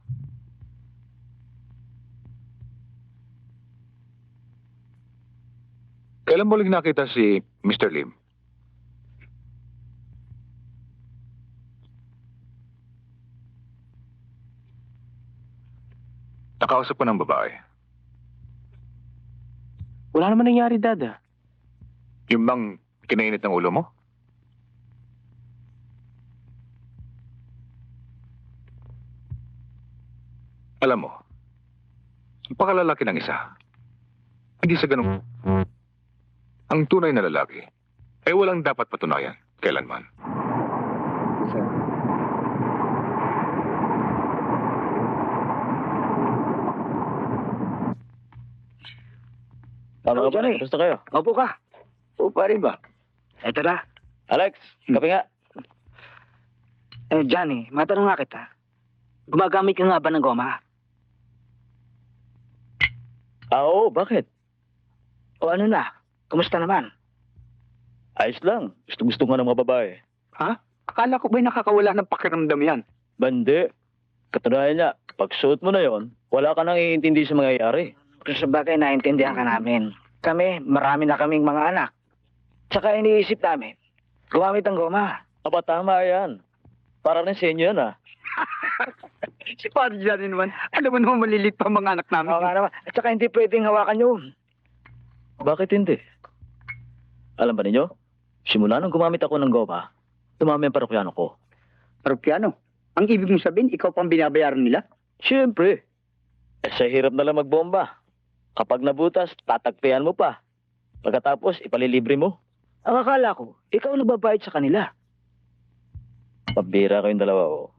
[SPEAKER 4] Kailan mo uling nakita si Mr. Lim? Nakausap ko ng babae.
[SPEAKER 1] Wala naman nangyari, Dad, ah.
[SPEAKER 4] Yung bang kinainit ng ulo mo? Alam mo, ang pakalalaki ng isa, hindi sa ganun. Ang tunay na lalaki ay walang dapat patunayan kailanman.
[SPEAKER 2] Tama ka ba?
[SPEAKER 1] Johnny.
[SPEAKER 2] Gusto kayo?
[SPEAKER 1] Opo ka.
[SPEAKER 2] Upa rin ba?
[SPEAKER 1] Eto na.
[SPEAKER 2] Alex, kape nga.
[SPEAKER 1] Johnny, matanong nga kita. Gumagamit ka nga ba ng goma?
[SPEAKER 2] Oo, bakit?
[SPEAKER 1] O ano na? Kumusta naman?
[SPEAKER 2] Ayos lang. Gusto nga ng mga babae.
[SPEAKER 1] Ha? Akala ko ba'y nakakawala ng pakiramdam yan?
[SPEAKER 2] Bande. Katunayan niya, pag suot mo na yon, wala ka nang iintindi sa mangyayari.
[SPEAKER 1] Kung sa bagay, naintindihan ka namin. Kami, marami na kaming mga anak. Tsaka iniisip namin, gumamit ng goma.
[SPEAKER 2] Aba, tama yan. Para rin sa inyo yan, ah.
[SPEAKER 1] Si Father Johnny naman, alam mo naman malilit pa mga anak namin. Oo nga naman. At saka hindi pwedeng hawakan yun.
[SPEAKER 2] Bakit hindi? Alam ba ninyo? Simula nung gumamit ako ng goma, dumami ang parokyano ko.
[SPEAKER 1] Parokyano? Ang ibig mong sabihin, ikaw pang binabayaran nila?
[SPEAKER 2] Siyempre. Sa hirap na lang magbomba. Kapag nabutas, tatagpian mo pa. Pagkatapos, ipalilibre mo.
[SPEAKER 1] Ang akala ko, ikaw nagbabayad sa kanila.
[SPEAKER 2] Pabira kayong dalawa, oh.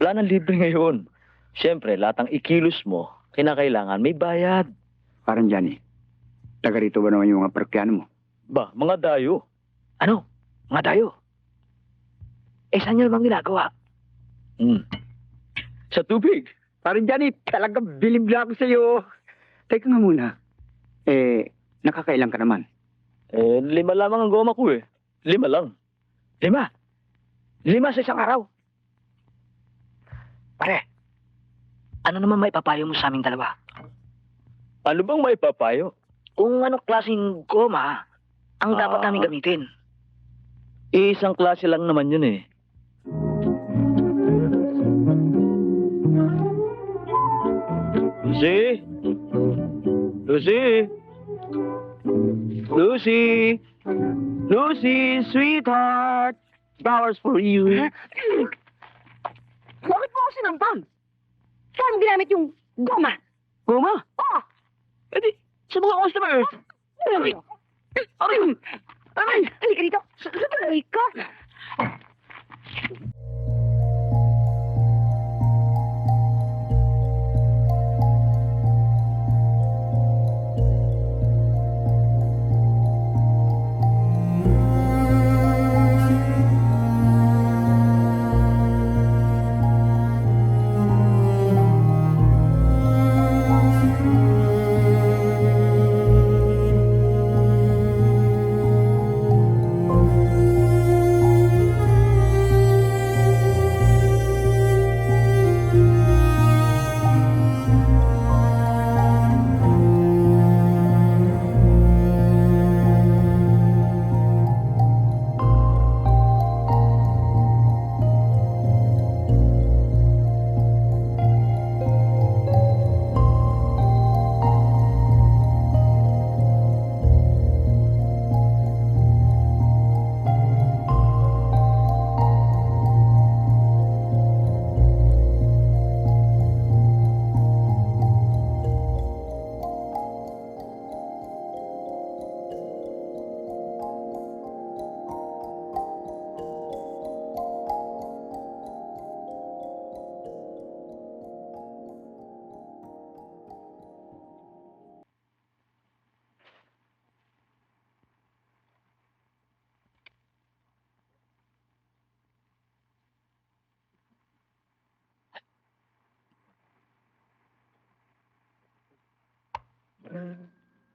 [SPEAKER 2] Wala nang libre ngayon. Siyempre, lahat ng ikilos mo, kinakailangan may bayad.
[SPEAKER 1] Parang Johnny, taga rito ba naman yung mga parokyano mo?
[SPEAKER 2] Ba, mga dayo.
[SPEAKER 1] Ano? Mga dayo? Saan nyo namang ginagawa?
[SPEAKER 2] Sa tubig.
[SPEAKER 1] Parang Johnny, talagang bilib na ako sa'yo. Teka nga muna. Nakakailang ka naman?
[SPEAKER 2] 5 lamang ang goma ko, eh. 5 lang.
[SPEAKER 1] 5 sa isang araw. Pare, ano naman may papayo mo sa aming dalawa?
[SPEAKER 2] Ano bang may papayo?
[SPEAKER 1] Kung anong klaseng goma ang dapat namin gamitin?
[SPEAKER 2] Isang klase lang naman yun, eh. Lucy? Lucy? Lucy? Lucy, sweetheart? Flowers for you.
[SPEAKER 3] Bakit mo ako sinampal? Saan mo ginamit yung goma?
[SPEAKER 2] Goma?
[SPEAKER 3] Oo!
[SPEAKER 2] Eh di, sa mga customers.
[SPEAKER 3] Aray! Aray! Aray! Halika dito! Aray ka!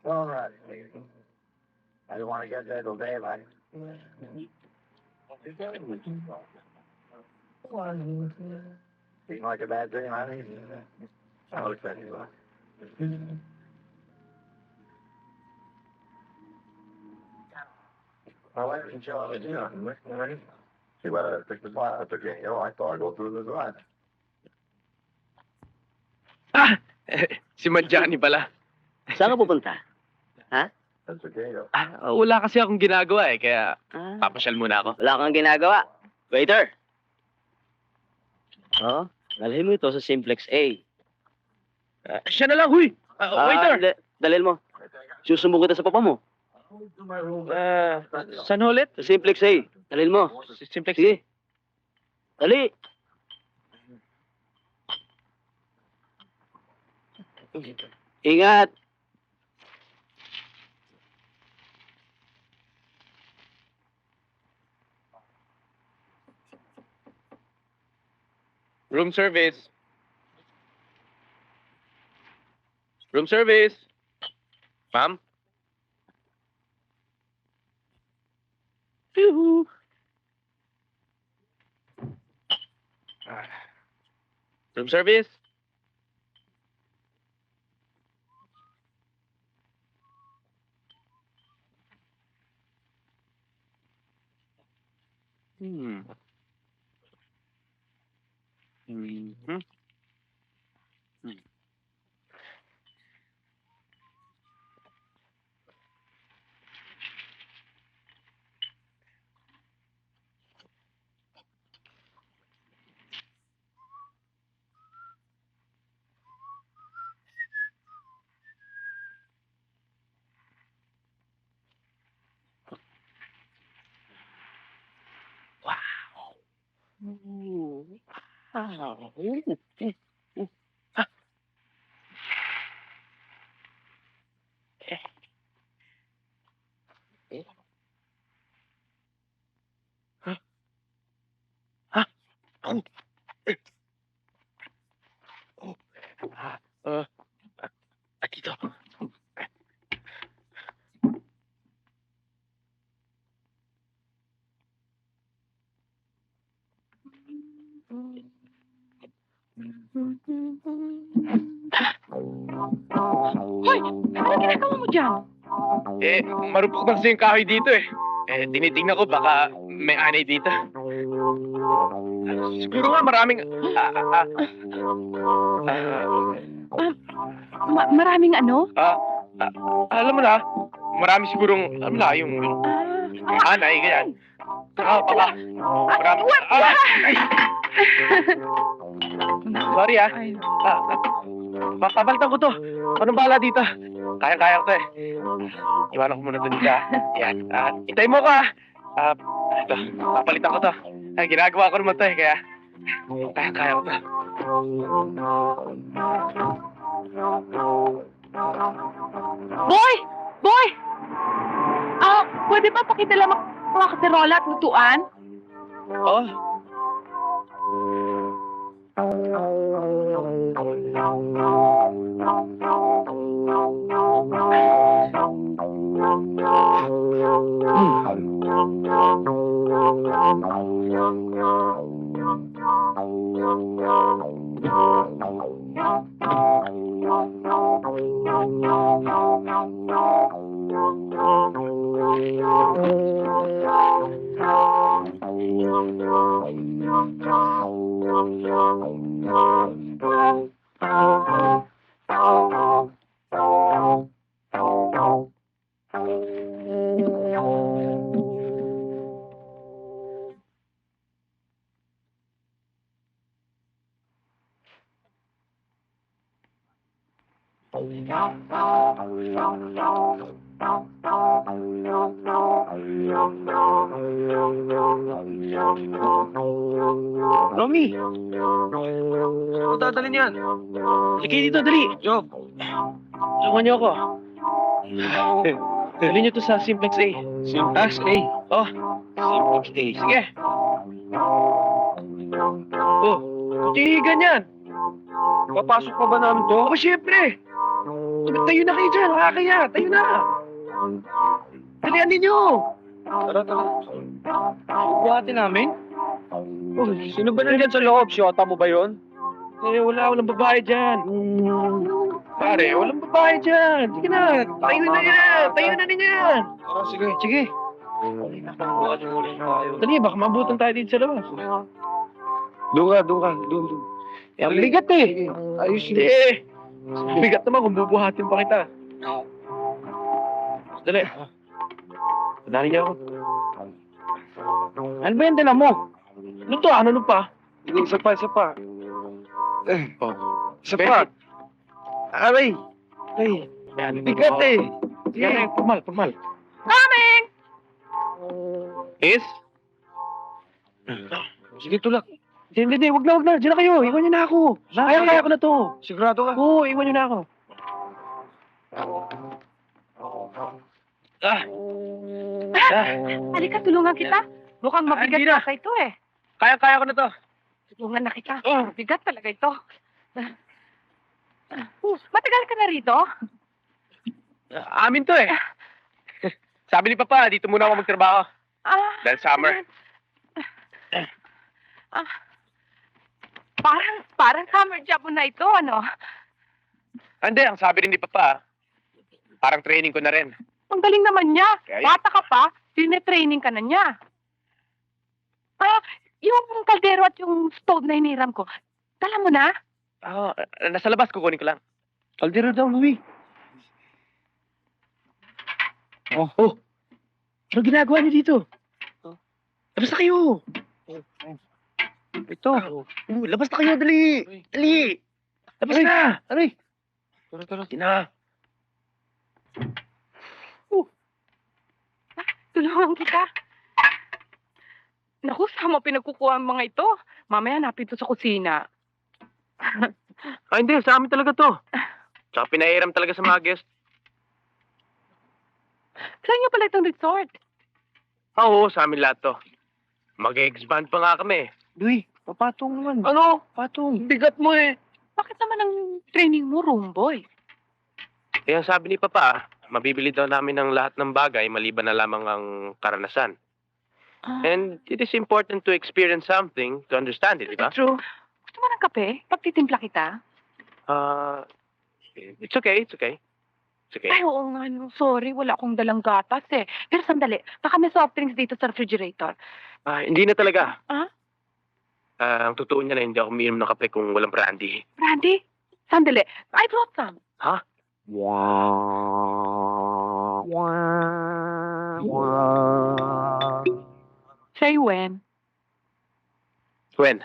[SPEAKER 1] All right. I don't want to get there till daylight. Seems like a bad dream, honey. I'll expect you. My wife can show up at dinner. See what I picked the spot. I took it. I thought I'd go through the garage.
[SPEAKER 10] Si Manjani pala.
[SPEAKER 2] Saan ka pupunta?
[SPEAKER 1] That's okay.
[SPEAKER 10] Wala kasi akong ginagawa eh, kaya papasyal muna ako.
[SPEAKER 2] Wala kang ginagawa. Waiter! Oh, dalhin mo ito sa Simplex A.
[SPEAKER 10] Siya na lang, huy! Waiter!
[SPEAKER 2] Dalhin mo. Susumbong kita sa papa mo.
[SPEAKER 10] Saan ulit?
[SPEAKER 2] Sa Simplex A. Dalhin mo.
[SPEAKER 10] Simplex.
[SPEAKER 2] Sige. Dali. Ingat.
[SPEAKER 10] Room service. Room service. Ma'am? Room service. Dito.
[SPEAKER 6] Hoy! Ano ginagawa mo dyan?
[SPEAKER 10] Marupok kasi yung kahoy dito eh. Tinitingnan ko baka may anay dito. Siguro nga maraming...
[SPEAKER 6] Maraming ano?
[SPEAKER 10] alam mo na, marami sigurong, alam mo na, yung anay, ganyan. Papa. Sorry papalitan ko to. Anong bahala dito? Kaya-kaya ko to eh. Iwanan ko muna dun ka. Yan. Itay mo ka. Ito. Papalitan ko to. Ginagawa ko naman to eh. Kaya kaya-kaya ko to.
[SPEAKER 6] Boy! Boy! Pwede ba pakidala mga kaserola at lutuan?
[SPEAKER 10] Oh. Romy! Ano dadalhin yan? Sige dito, dali. Job. Tulungan niyo ako. Dali niyo to sa Simplex A. Simplex A? Oh. Simplex A. Sige. Oh, hindi ganyan. Papasok pa ba namin to? Oh, syempre. Tayo na kayo dyan. Nakakaya. Tayo na. Dalihan ninyo. Tara. Buhatin namin. Oh, sino ba nandiyan sa loob? Siyota mo ba yun? Eh, walang babae dyan. Pare, walang babae dyan. Sige na, tayo na yan. Tayo na ninyo yan. Sige. Dali, baka mabutan tayo dito sa labas. Doon ka. Ang bigat eh. Ayos hindi eh. Bigat naman kung bubuhatin pa kita. Dali. Dali niya ako. Ano ba yan dala mo? Ano to? Ano pa? Isa pa. Isa pa. Aray. Ay. Bigat eh. Sige, formal.
[SPEAKER 6] Coming!
[SPEAKER 10] Is? Sige, tulak. Hindi. Wag na. Diyan na kayo. Iwan niyo na ako. Kaya ko na to. Sigurado ka? Oo, iwan niyo na ako.
[SPEAKER 6] Halika, tulungan kita. Mukhang mabigat
[SPEAKER 10] Hindi na.
[SPEAKER 6] na ito eh.
[SPEAKER 10] Kaya ko na to.
[SPEAKER 6] Tulungan na kita. Mabigat talaga ito. Matagal ka na rito?
[SPEAKER 10] Amin to eh. Sabi ni Papa, dito muna ako magtrabaho. Dahil summer.
[SPEAKER 6] Parang summer job mo na ito, ano?
[SPEAKER 10] Hindi, ang sabi rin ni Papa, parang training ko na rin.
[SPEAKER 6] Ang galing naman niya.
[SPEAKER 10] Okay.
[SPEAKER 6] Bata ka pa, training ka na niya. Yung kaldero at yung stove na hiniram ko, dala mo na?
[SPEAKER 10] Nasa labas, kukunin ko lang. Kaldero daw, Louie. Oh. Ano ginagawa niyo dito? Labas na kayo. Ito. Labas na kayo, dali. Dali. Labas na. Aray. Tara. Tina.
[SPEAKER 6] Tulungan kita. Naku, saan mo pinagkukuha ang mga ito? Mamaya hanapin ito sa kusina.
[SPEAKER 10] Hindi. Sa amin talaga to. Tsaka pinahiram talaga sa mga guest.
[SPEAKER 6] Saan niyo pala itong resort?
[SPEAKER 10] Oo, sa amin lahat to. Mag-expand pa nga kami. Louie, papatong naman. Ano? Patong. Bigat mo eh.
[SPEAKER 6] Bakit naman ang training mo, roomboy?
[SPEAKER 10] Kaya sabi ni Papa, mabibili daw namin ng lahat ng bagay maliban na lamang ang karanasan. And it is important to experience something to understand it, di ba?
[SPEAKER 6] True. Gusto mo ng kape? Pagtitimpla kita?
[SPEAKER 10] It's okay.
[SPEAKER 6] Ay, oo nga, no. Sorry, wala akong dalang gatas eh. Pero sandali, baka may soft drinks dito sa refrigerator.
[SPEAKER 10] Hindi na talaga.
[SPEAKER 6] Ah?
[SPEAKER 10] Ang totoo niya na hindi ako umiinom ng kape kung walang brandy.
[SPEAKER 6] Brandy? Sandali, I brought some.
[SPEAKER 10] Ha?
[SPEAKER 6] Say when.
[SPEAKER 10] When?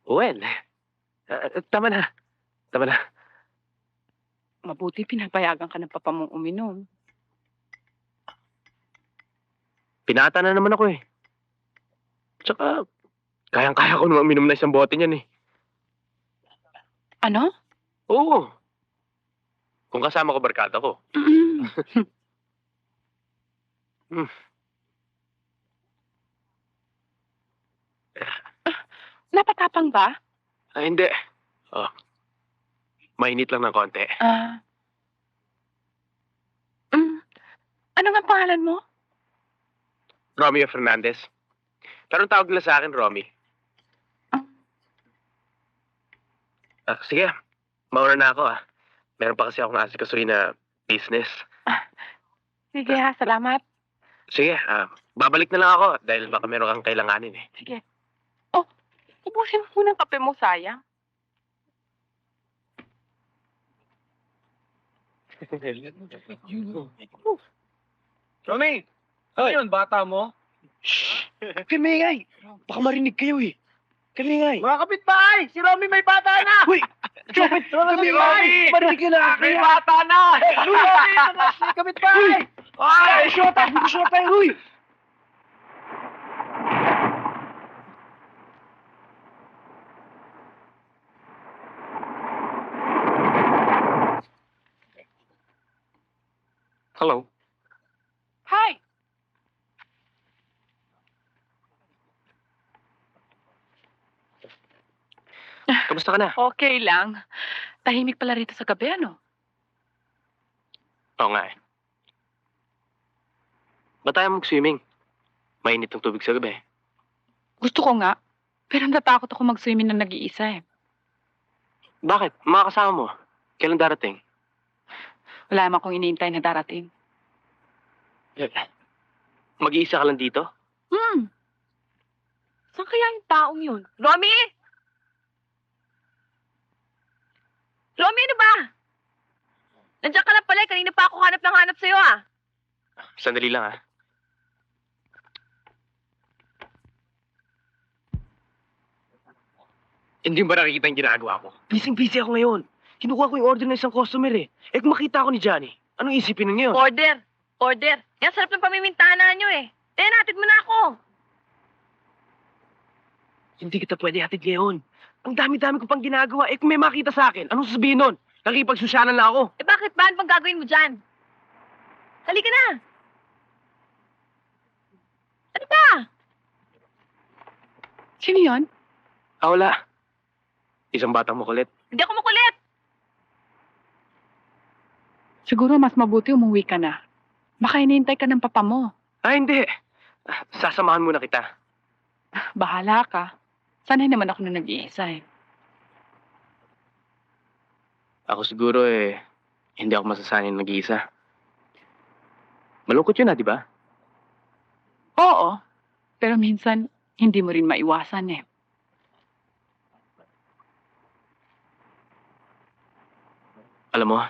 [SPEAKER 10] When? Tama na. Tama na.
[SPEAKER 6] Mabuti pinapayagan ka ng papa mong uminom.
[SPEAKER 10] Pinata na naman ako eh. Tsaka, kayang-kaya ko naman uminom na isang bote niyan eh.
[SPEAKER 6] Ano?
[SPEAKER 10] Oo. Kung kasama ko barkada ko.
[SPEAKER 6] Napatapang ba?
[SPEAKER 10] Ay, hindi. Oh. Mainit lang ng konti.
[SPEAKER 6] Ano nga pangalan mo?
[SPEAKER 10] Romeo Fernandez. Pero ang tawag nila sa akin, Romy. Sige, mauna na ako ah. Meron pa kasi akong asikasuhin na business.
[SPEAKER 6] Sige ha, salamat.
[SPEAKER 10] Sige, babalik na lang ako dahil baka meron kang kailanganin eh.
[SPEAKER 6] Sige. Oh, ubusin mo muna ang kape mo, sayang.
[SPEAKER 10] Romy! Ano yun, bata mo? Shhh! Kamingay! Baka marinig kayo eh. Kamingay! Mga kapitbahay! Si Romy may bata na! Uy! Kamingay! Marinig ka na! May bata na! Romy! Kapitbahay! Ay! Shota! Shota! Uy! Hello?
[SPEAKER 6] Hi!
[SPEAKER 10] Kamusta ka na?
[SPEAKER 6] Okay lang. Tahimik pala rito sa gabi, ano?
[SPEAKER 10] Oo nga eh. Ba't tayo mag-swimming? Mainit ang tubig sa gabi.
[SPEAKER 6] Gusto ko nga. Pero natakot ako mag-swimming na nag-iisa eh.
[SPEAKER 10] Bakit? Mga kasama mo. Kailan darating?
[SPEAKER 6] Wala naman akong iniintay na darating.
[SPEAKER 10] Mag-iisa ka lang dito?
[SPEAKER 8] Saan kaya yung taong yun? Romy? Romy, ano ba? Nandiyan ka na pala. Kanina pa ako hanap ng hanap sa'yo, ah.
[SPEAKER 10] Sandali lang ah. Hindi mo ba nakikita yung ginagawa ko? Busy ako ngayon. Kinukuha ko yung order ng isang customer eh. Eh kung makita ako ni Johnny, anong isipin ng ngayon?
[SPEAKER 8] Order. Order. Yan, sarap ng pamimintahan nyo, eh. Hatid mo na ako.
[SPEAKER 10] Hindi kita pwede hatid ngayon. Ang dami-dami ko pang ginagawa. Eh kung may makita sa akin, anong sasabihin nun? Nakipagsusyanan lang ako.
[SPEAKER 8] Eh, bakit ba? Ano bang gagawin mo dyan? Halika na. Ano ba?
[SPEAKER 6] Sino yun?
[SPEAKER 10] Wala. Isang batang makulit.
[SPEAKER 8] Hindi ako makulit.
[SPEAKER 6] Siguro mas mabuti umuwi ka na. Baka hinihintay ka ng papa mo.
[SPEAKER 10] Hindi. Sasamahan muna kita.
[SPEAKER 6] Bahala ka. Sanay naman ako na nag-iisa eh.
[SPEAKER 10] Ako siguro hindi ako masasanay na nag-iisa. Malungkot yun di ba?
[SPEAKER 6] Oo. Pero minsan, hindi mo rin maiwasan eh.
[SPEAKER 10] Alam mo,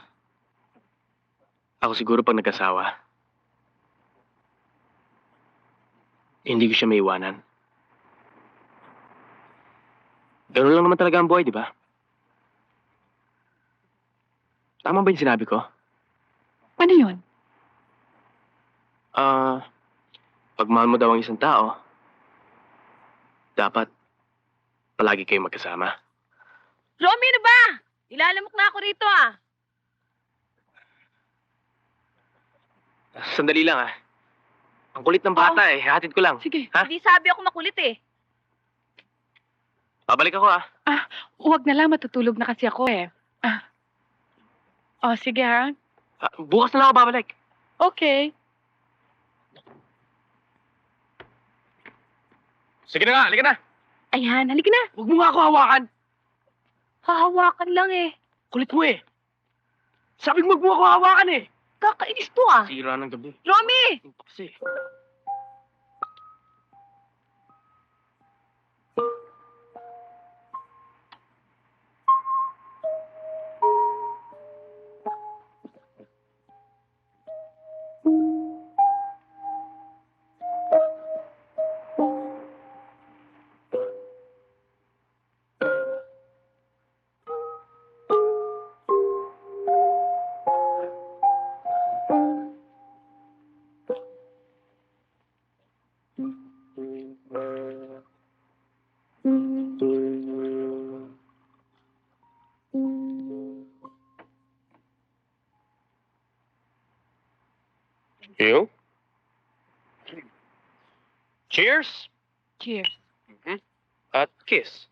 [SPEAKER 10] ako siguro pag nag-asawa, hindi ko siya maiwanan. Ganun lang naman talaga ang buhay, di ba? Tama ba yung sinabi ko?
[SPEAKER 6] Ano yun?
[SPEAKER 10] Pag mahal mo daw ang isang tao, dapat palagi kayo magkasama.
[SPEAKER 8] Romy, ano ba? Ilalamok na ako rito, ah.
[SPEAKER 10] Sandali lang Ang kulit ng bata hatid ko lang.
[SPEAKER 6] Sige.
[SPEAKER 10] Ha?
[SPEAKER 8] Hindi sabi ako makulit, eh.
[SPEAKER 10] Babalik ako
[SPEAKER 6] Huwag na lang, matutulog na kasi ako eh. Sige ha.
[SPEAKER 10] Bukas na lang ako babalik.
[SPEAKER 6] Okay.
[SPEAKER 10] Sige na nga, halika na.
[SPEAKER 8] Ayan, halika na.
[SPEAKER 10] Huwag mo nga ako hawakan.
[SPEAKER 8] Hahawakan lang, eh.
[SPEAKER 10] Kulit mo Sabi mo huwag mo ako hawakan
[SPEAKER 8] Kakainis to, ah.
[SPEAKER 10] Sira ng gabi.
[SPEAKER 8] Romy!
[SPEAKER 10] Kasi. You? Cheers!
[SPEAKER 6] Cheers.
[SPEAKER 10] At kiss.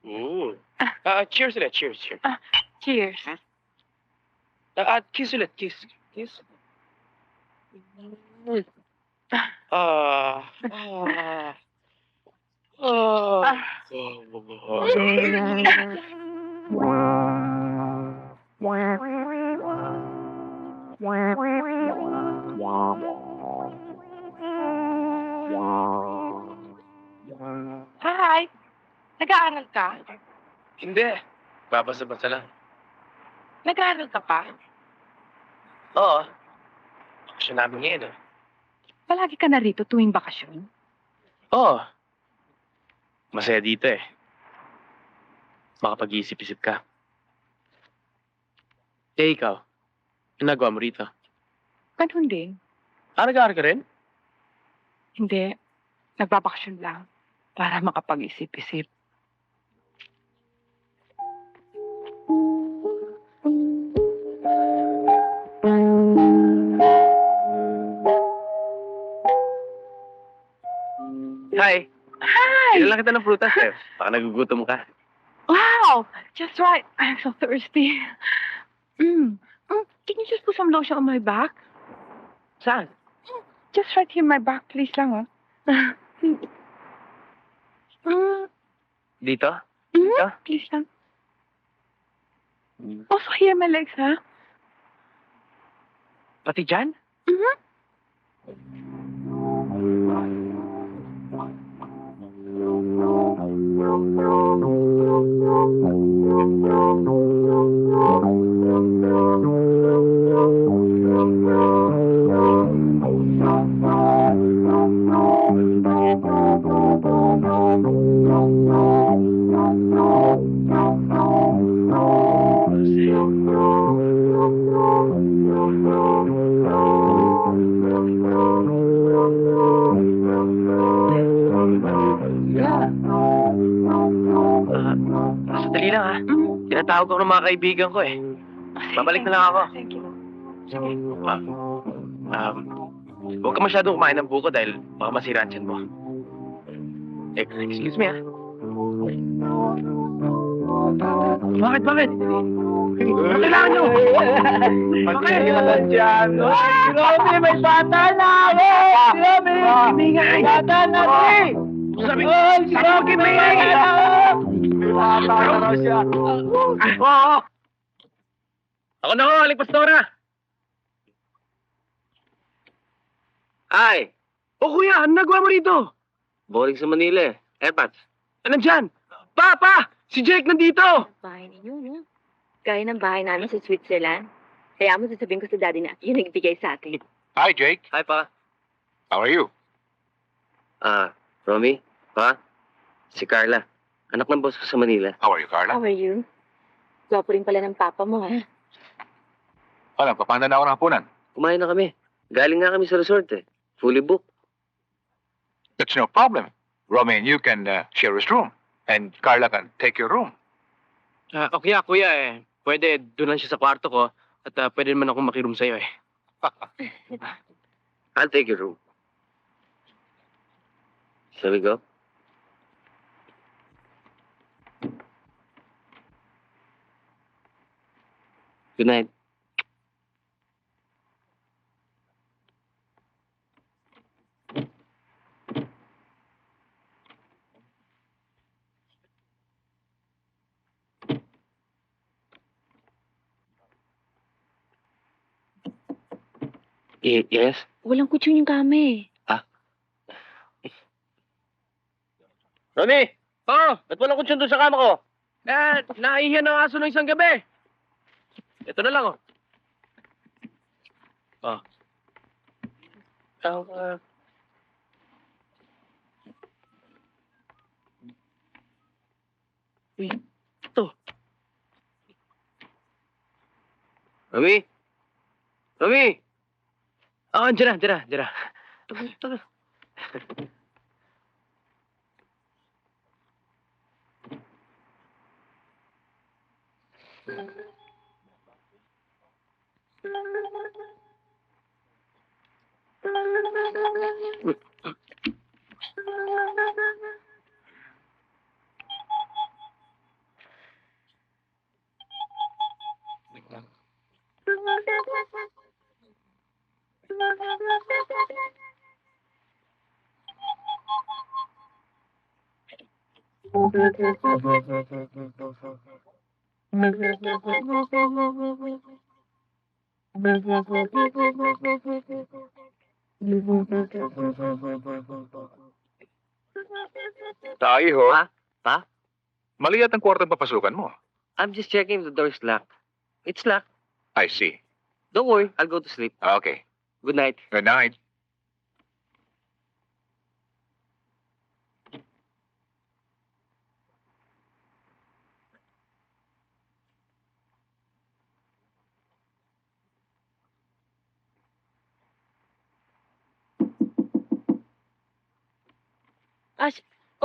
[SPEAKER 10] Ooh. Cheers ulit. Cheers.
[SPEAKER 6] Cheers.
[SPEAKER 10] At kiss ulit. Kiss. Kiss. Ah. Ah. Ah.
[SPEAKER 6] Hi! Nag-aaral ka?
[SPEAKER 10] Hindi. Babasa-basa lang.
[SPEAKER 6] Nag-aaral ka pa?
[SPEAKER 10] Oo. Bakasyon namin ngayon eh.
[SPEAKER 6] Palagi ka na rito tuwing bakasyon?
[SPEAKER 10] Oo. Masaya dito eh. Makapag-iisip-isip ka. Eh, ikaw? Ano nagawa mo rito?
[SPEAKER 6] Ganun din.
[SPEAKER 10] Nag-aaral ka rin?
[SPEAKER 6] Hindi. Nagbabakasyon lang. Para makapag-isip-isip.
[SPEAKER 10] Hi.
[SPEAKER 6] Hi!
[SPEAKER 10] Kailan kita ng prutas eh. Baka nagugutom ka.
[SPEAKER 6] Wow! Just right. I'm so thirsty. Can you just put some lotion on my back?
[SPEAKER 10] Saan?
[SPEAKER 6] Just right here in my back, please lang,
[SPEAKER 10] Dito?
[SPEAKER 6] Please lang. Also here, my legs, ha?
[SPEAKER 10] Pati dyan? Sandali lang ha. Tinatawag ako ng mga kaibigan ko eh. Babalik na lang ako.
[SPEAKER 6] Thank you.
[SPEAKER 10] Huwag ka masyadong kumain ng buko dahil baka masira ang tiyan mo. Excuse me ha. Bakit? Bakit kailangan nyo? Bakit?
[SPEAKER 2] Grabe, may bata na ako! Grabe! May bata na ako eh!
[SPEAKER 10] Sabi
[SPEAKER 2] mo,
[SPEAKER 10] may
[SPEAKER 2] bata na raw siya.
[SPEAKER 10] Ako na ho, Aling Pastora. Ay. Kuya, ano nagawa mo rito? Boring sa Manila eh. Airpods. Nandyan. Pa! Si Jake nandito!
[SPEAKER 3] Bahay ninyo, no? Gaya ng bahay namin sa Switzerland. Kaya mo sasabihin ko sa daddy na yun nagbigay sa atin.
[SPEAKER 4] Hi, Jake.
[SPEAKER 10] Hi, pa.
[SPEAKER 4] How are you?
[SPEAKER 10] Romy, pa, si Carla. Anak ng boss ko sa Manila.
[SPEAKER 4] How are you, Carla?
[SPEAKER 3] How are you? Gwapo rin pala ng papa mo, ha?
[SPEAKER 4] Alam, papanda na ako ng hapunan.
[SPEAKER 10] Kumain na kami. Galing nga kami sa resort eh. Fully booked.
[SPEAKER 4] That's no problem. Romy and you can share his room. And Carla can take your room.
[SPEAKER 10] Okay, kuya eh. Pwede doon lang siya sa kwarto ko. At pwede naman akong makiroom sa'yo eh. I'll take your room. Shall we go? Good night. Yes?
[SPEAKER 3] Walang kutsyon yung kami.
[SPEAKER 10] Romy! Ba't walang kutsyon doon sa kama ko? Naihiyan ng aso ng isang gabi. Ito na lang, Ito. Romy? Diyan na. Ito.
[SPEAKER 4] Tayo, ho.
[SPEAKER 10] Pa? Pa?
[SPEAKER 4] Mali at ang kwartang papasukan mo.
[SPEAKER 10] I'm just checking if the door is locked. It's locked.
[SPEAKER 4] I see.
[SPEAKER 10] Don't worry, I'll go to sleep.
[SPEAKER 4] Okay.
[SPEAKER 10] Good night.
[SPEAKER 4] Good night.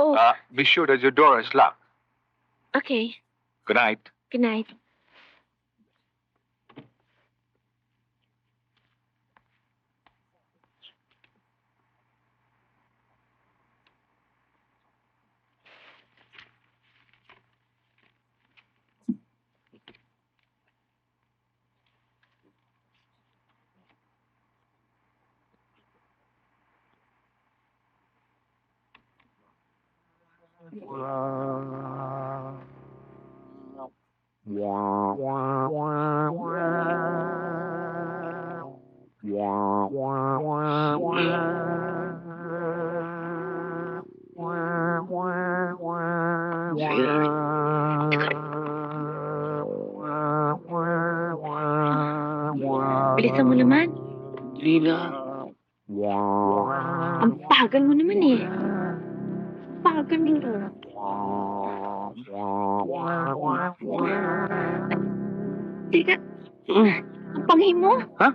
[SPEAKER 8] Oh,
[SPEAKER 4] Be sure that your door is locked.
[SPEAKER 8] okay.
[SPEAKER 4] Good night.
[SPEAKER 8] Good night. Bilisan mo naman.
[SPEAKER 10] Lina.
[SPEAKER 8] Ang bagal mo naman eh. Bagal mo. Teka. Ang panghi mo.
[SPEAKER 10] Ha?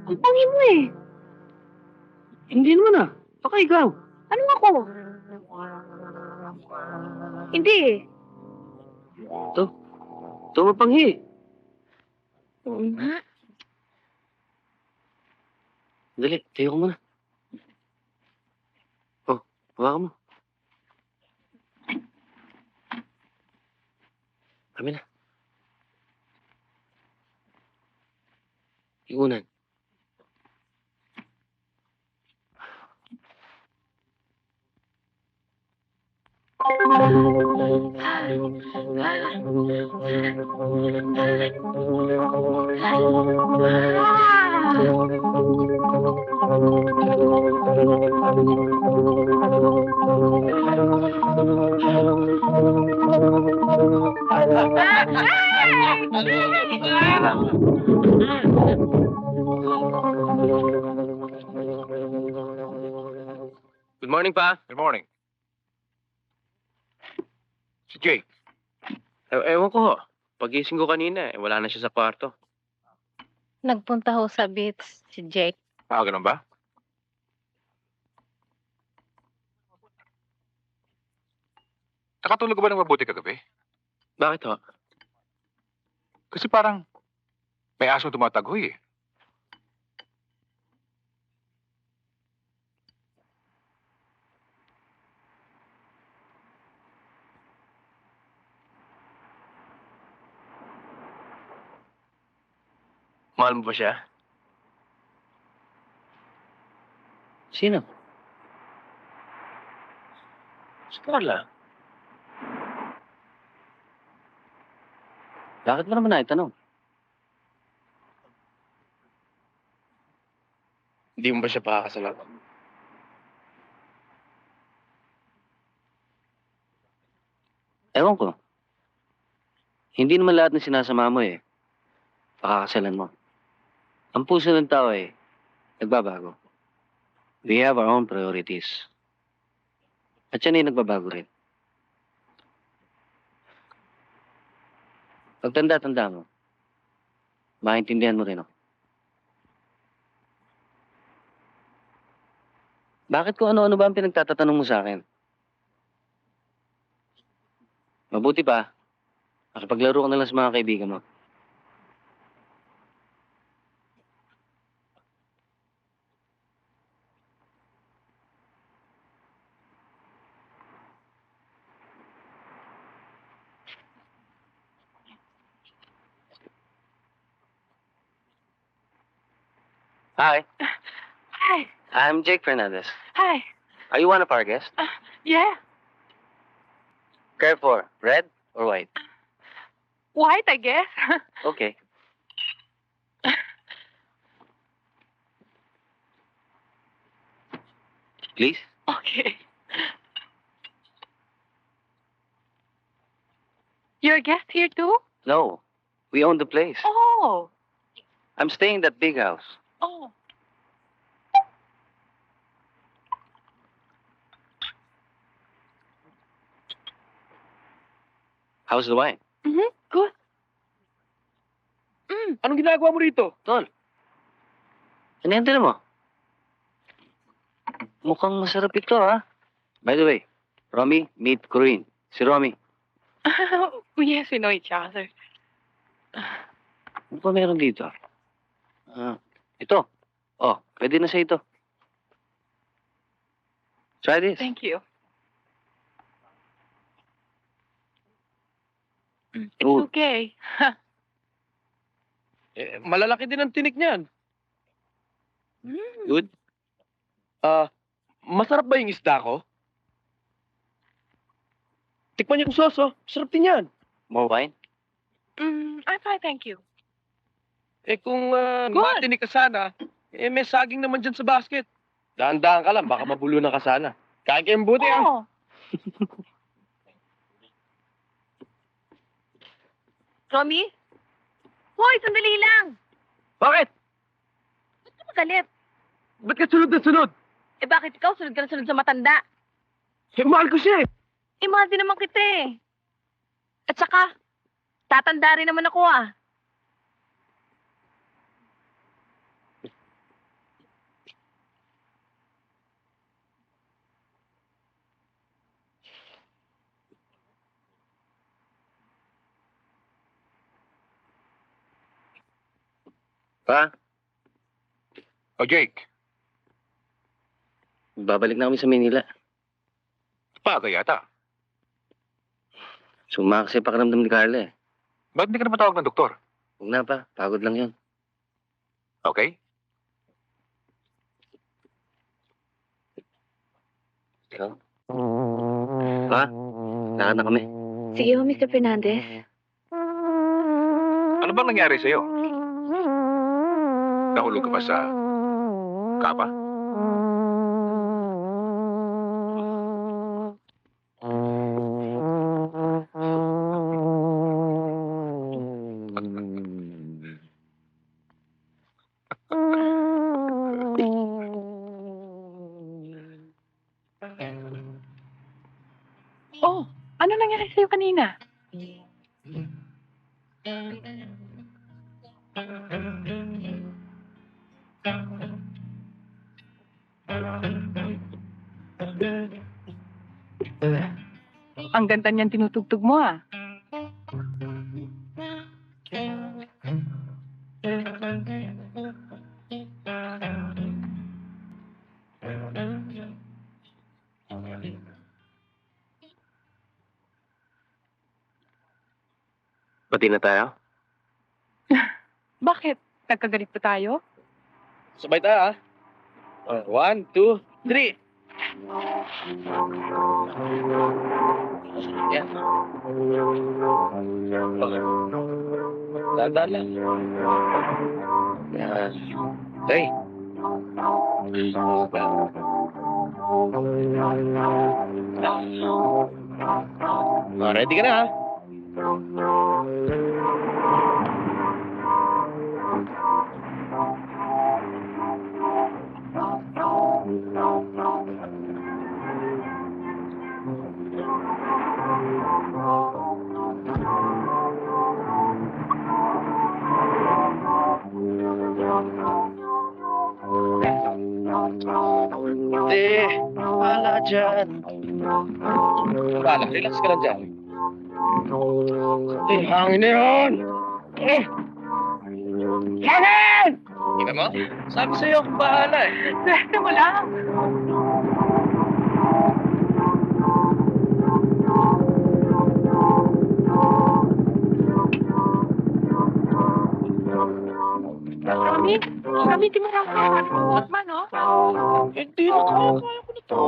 [SPEAKER 8] Ang panghi mo eh.
[SPEAKER 10] Hindi naman ah. Baka ikaw.
[SPEAKER 8] Ano ako? Hindi eh.
[SPEAKER 10] Ito mapanghi.
[SPEAKER 8] Oo nga.
[SPEAKER 10] Dali, tayo ko muna. Oh, hawakan mo. Kami na. Igunan. Good morning, Pa.
[SPEAKER 4] Good morning. Si Jake.
[SPEAKER 10] Ewan ko. Pagising ko kanina, wala na siya sa kwarto.
[SPEAKER 11] Nagpunta ho sa beach si Jake.
[SPEAKER 4] Ganun ba? Nakatulog ka ba ng mabuti kagabi?
[SPEAKER 10] Bakit ho?
[SPEAKER 4] Kasi parang may asong tumatagoy eh.
[SPEAKER 10] Mahal mo ba siya? Sino? Si Carla. Bakit mo naman naitanong? Hindi mo ba siya pakakasalan? Ewan ko. Hindi naman lahat ng sinasama mo eh. Pakakasalan mo. Ang puso ng tao eh, nagbabago. We have our own priorities. At yan ay nagbabago rin. Pagtanda-tanda mo, maintindihan mo rin ako. Bakit kung ano-ano ba ang pinagtatatanong mo sa akin? Mabuti pa, makipaglaro ka na lang sa mga kaibigan mo. Hi,
[SPEAKER 6] Hi.
[SPEAKER 10] I'm Jake Fernandez.
[SPEAKER 6] Hi.
[SPEAKER 10] Are you one of our guests?
[SPEAKER 6] Yeah.
[SPEAKER 10] Care for red or white?
[SPEAKER 6] White, I guess.
[SPEAKER 10] Okay. Please?
[SPEAKER 6] Okay. You're a guest here too?
[SPEAKER 10] No, we own the place.
[SPEAKER 6] Oh.
[SPEAKER 10] I'm staying in that big house.
[SPEAKER 6] Oh.
[SPEAKER 10] How's the wine?
[SPEAKER 6] Mm-hmm. Good.
[SPEAKER 10] Anong ginagawa mo rito? Tol. Ano yan mo? Mukhang masarap ito, ha? By the way, Romy, meet Corinne. Si Romy.
[SPEAKER 6] Yes, we know each other.
[SPEAKER 10] Ano pa meron dito? Ito. Oh, pwede na sa ito. Try this.
[SPEAKER 6] Thank you. It's
[SPEAKER 10] Oh.
[SPEAKER 6] okay.
[SPEAKER 10] Malalaki din ang tinik niyan. Good. Masarap ba yung isda ko? Tikman niyo kung soso. Sarap din yan. More wine?
[SPEAKER 6] I'm fine, thank you.
[SPEAKER 10] Kung
[SPEAKER 6] Good.
[SPEAKER 10] matinik ka sana, may saging naman dyan sa basket. Dahan-dahan ka lang, baka mabulunan ka sana. Kain kayong buti,
[SPEAKER 6] Oh.
[SPEAKER 8] Romy? Hoy, sandali lang.
[SPEAKER 10] Bakit?
[SPEAKER 8] Ba't ka magalit?
[SPEAKER 10] Ba't ka sunod na sunod?
[SPEAKER 8] Eh bakit ikaw sunod ka na sunod sa matanda?
[SPEAKER 10] Mahal ko siya eh.
[SPEAKER 8] Eh mahal din naman kita eh. At saka, tatanda rin naman ako ah.
[SPEAKER 10] Pa,
[SPEAKER 4] O Jake,
[SPEAKER 10] babalik na kami sa Manila.
[SPEAKER 4] paga yata.
[SPEAKER 10] Suma kasi pakiramdam ni Carla eh.
[SPEAKER 4] Ba't hindi ka na patawag ng doktor?
[SPEAKER 10] Huwag na pa, pagod lang yun.
[SPEAKER 4] Okay?
[SPEAKER 10] Ikaw? Pa, lakad na kami.
[SPEAKER 8] Sige ho, Mr. Fernandez.
[SPEAKER 4] Ano bang nangyari sa'yo? Nahulog ka ba sa kapa?
[SPEAKER 6] Oh, ano nangyari sa'yo kanina? Ang ganda niyan tinutugtog mo ah.
[SPEAKER 10] Pati na tayo?
[SPEAKER 6] Bakit? Nagkagalit pa tayo?
[SPEAKER 10] Sabay tayo, ha? 1, 2, 3. Yan. Dada lang. Yan. Hey. Ready ka na, ha? Wala dyan. Wala, relax ka lang dyan. Hangin na yun! Hangin! Kita mo? Sabi sa'yo, akong bahala eh.
[SPEAKER 6] Swerte mo lang. Romy? Ronnie, gamitin mo lang ang man, no?
[SPEAKER 10] Hindi na kaya ko na to.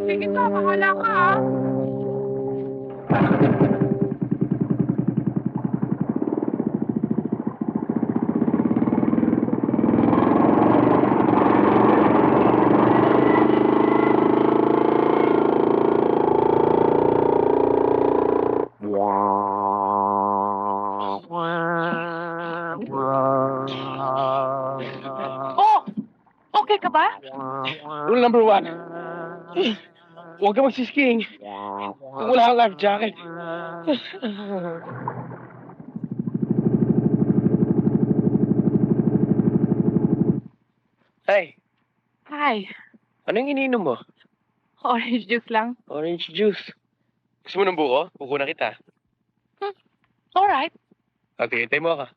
[SPEAKER 6] Sige ka, bahala ka, ha? Oh! Okay ka ba?
[SPEAKER 10] Rule number 1. Huwag ka magsisking. Wala kang life jacket. Hey,
[SPEAKER 6] Hi.
[SPEAKER 10] anong iniinom mo?
[SPEAKER 6] Orange juice lang.
[SPEAKER 10] Orange juice. Gusto mo ng buko? Buko na kita.
[SPEAKER 6] Alright.
[SPEAKER 10] Hintay mo ka.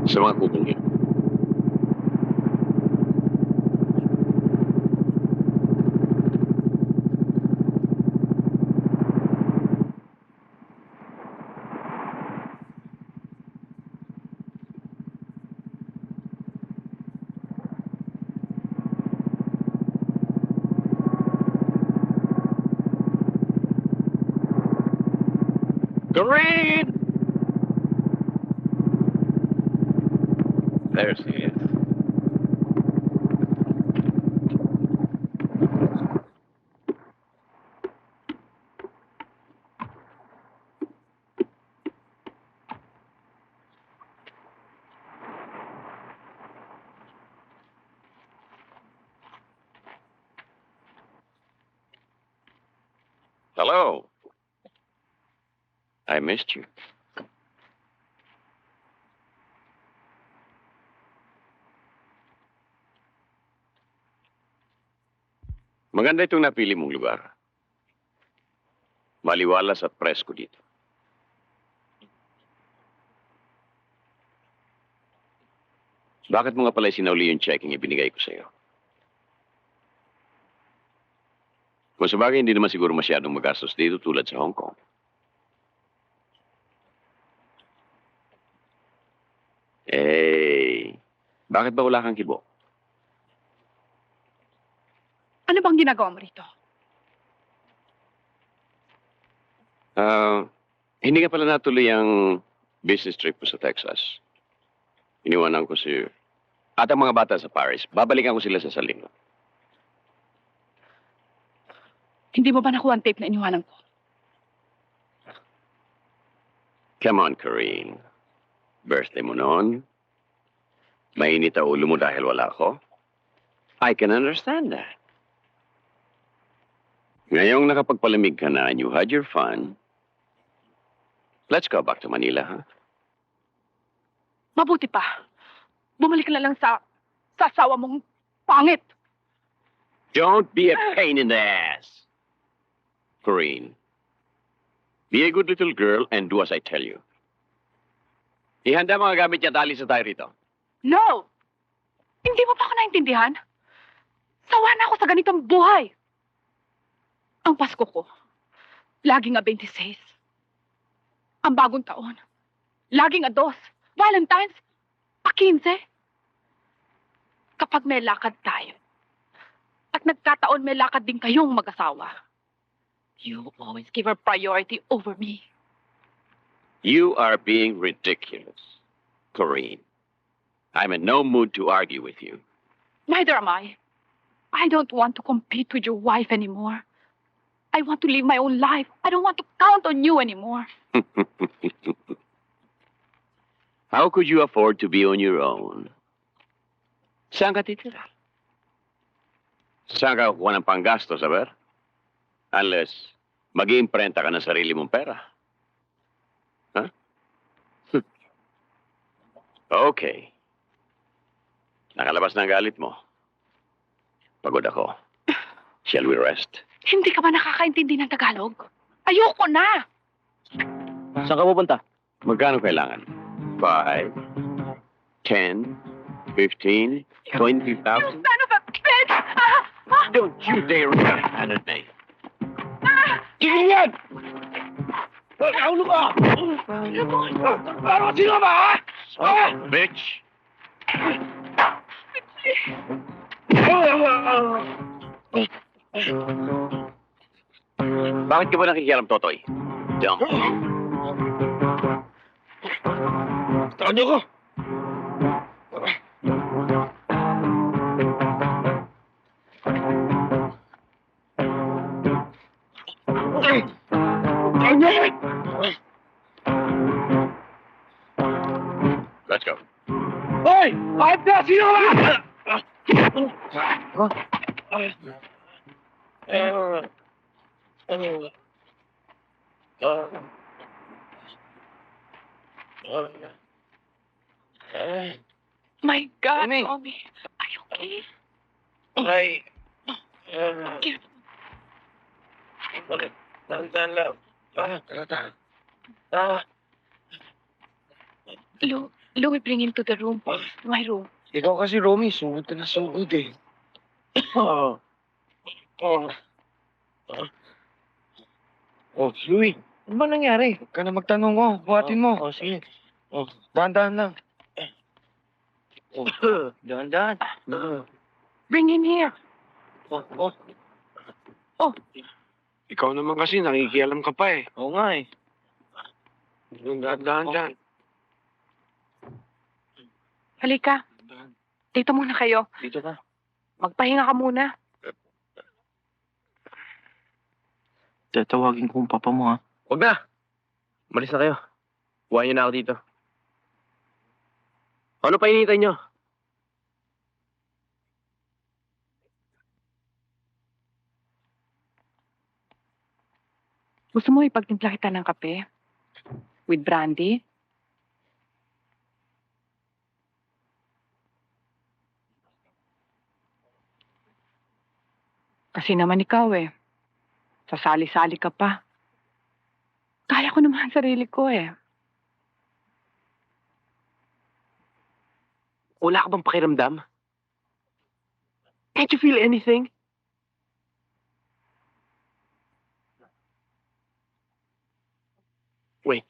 [SPEAKER 5] Sa mga kubong yun.
[SPEAKER 4] Green! There she is.
[SPEAKER 5] Hello. I missed you. Maganda itong napili mong lugar. Maliwalas at presko dito. Bakit mo nga pala sinauli yung checking ibinigay ko sa'yo? Kung sabagay, hindi naman siguro masyadong magastos dito tulad sa Hong Kong. Bakit ba wala kang kibo?
[SPEAKER 6] Ano bang ginagawa mo rito?
[SPEAKER 5] Hindi ka pala natuloy ang business trip mo sa Texas. Iniwanan ko si... At ang mga bata sa Paris. Babalikan ko sila sa Salino.
[SPEAKER 6] Hindi mo ba nakuha ang tape na iniwanan ko?
[SPEAKER 5] Come on, Corinne. Birthday mo noon. Mainit ang ulo mo dahil wala ako. I can understand that. Ngayong nakapagpalamig ka na and you had your fun, let's go back to Manila, huh?
[SPEAKER 6] Mabuti pa. Bumalik ka na lang sa asawa mong pangit.
[SPEAKER 5] Don't be a pain in the ass. Corinne, be a good little girl and do as I tell you. Ihanda mga gamit niya dali sa tayo rito.
[SPEAKER 6] No! Hindi mo pa ako naintindihan? Sawa na ako sa ganitong buhay. Ang Pasko ko, laging a 26. Ang bagong taon, laging a 2. Valentine's, a 15. Kapag may lakad tayo, at nagkataon may lakad din kayong mag-asawa, you always give her priority over me.
[SPEAKER 5] You are being ridiculous, Corinne. I'm in no mood to argue with you.
[SPEAKER 6] Neither am I. I don't want to compete with your wife anymore. I want to live my own life. I don't want to count on you anymore.
[SPEAKER 5] How could you afford to be on your own? Saan ka titira? Saan ka kukuha ng panggasto, saber? Unless mag-iimprenta ka ng sarili mong pera. Huh? Okay. Nakalabas na ang galit mo. Pagod ako. Shall we rest?
[SPEAKER 6] Hindi ka ba nakakaintindi ng Tagalog? Ayoko na!
[SPEAKER 2] Saan ka pupunta?
[SPEAKER 5] Magkano kailangan? 5, 10, 15, 20,000?
[SPEAKER 6] You son of a bitch!
[SPEAKER 5] Don't you dare run at me.
[SPEAKER 10] Tingin yan! Ulo ka! Ano sino ba, ha?
[SPEAKER 5] Bitch! Bakit ka ba nakikialam, Totoy? Jump.
[SPEAKER 10] Tawan niyo ko!
[SPEAKER 5] Let's go.
[SPEAKER 10] Hoy! Kahit na! Sino ka ba?
[SPEAKER 6] My God,
[SPEAKER 10] Romy.
[SPEAKER 6] Romy. Are you okay?
[SPEAKER 10] Ay.
[SPEAKER 6] Give-
[SPEAKER 10] Dahan-dahan lang.
[SPEAKER 6] Louie, bring him to the room, please. My room.
[SPEAKER 10] Ikaw kasi, Romy, sugod ka na sugod eh. Oh, Louie, ano ba nangyari? Huwag ka na magtanong ko. Buhatin mo. Sige. Dahan-dahan lang. Dahan-dahan.
[SPEAKER 6] Bring him here.
[SPEAKER 10] Ikaw naman kasi, nakikialam ka pa eh. Oo nga eh. Dahan-dahan.
[SPEAKER 6] Halika. Dito muna kayo.
[SPEAKER 10] Dito ka.
[SPEAKER 6] Magpahinga ka muna.
[SPEAKER 10] Tatawagin ko ang papa mo, ha?
[SPEAKER 2] Huwag na! Malis na kayo. Buhay niyo na ako dito. Ano pa hinihintay niyo?
[SPEAKER 6] Gusto mo ipagtimpla kita ng kape? With brandy? Kasi naman ikaw eh. Sasali-sali ka pa. Kaya ko naman ang sarili ko eh.
[SPEAKER 2] Wala ka bang pakiramdam? Can't you feel anything? Wait.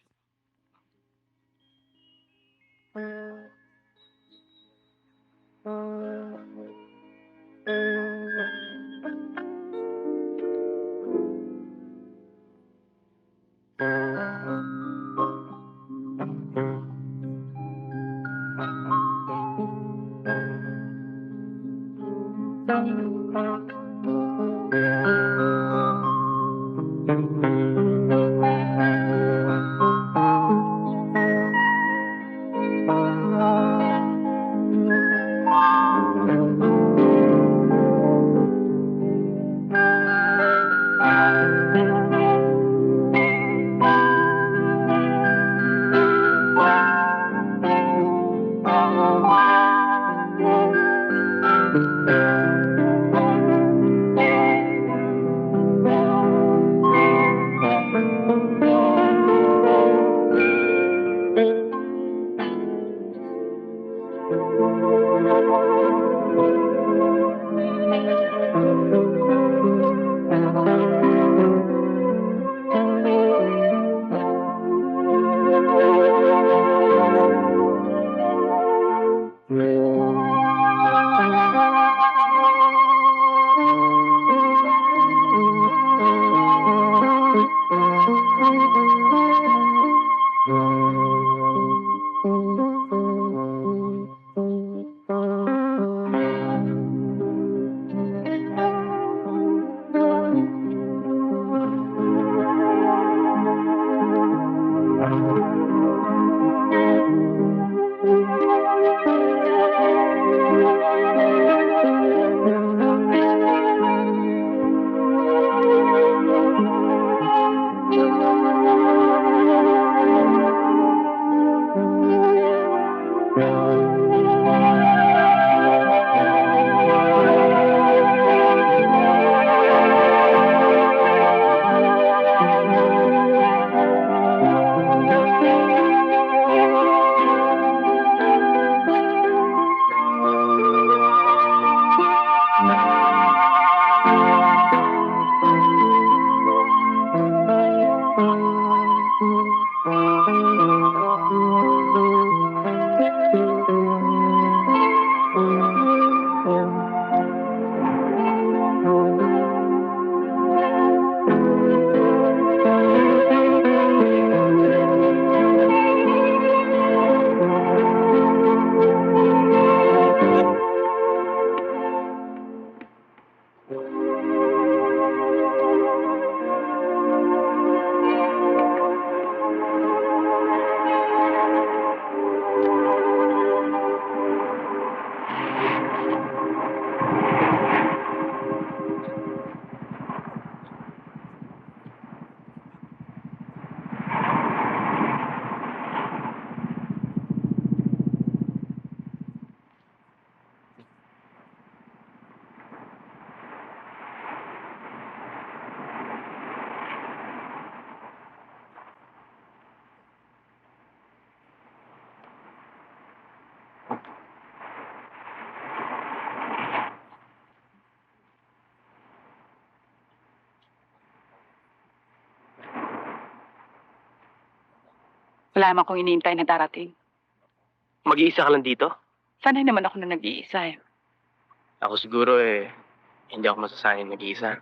[SPEAKER 6] Wala naman akong iniintay na darating.
[SPEAKER 10] Mag-iisa ka lang dito?
[SPEAKER 6] Sanay naman ako na nag-iisa eh.
[SPEAKER 10] Ako siguro hindi ako masasanay nag-iisa.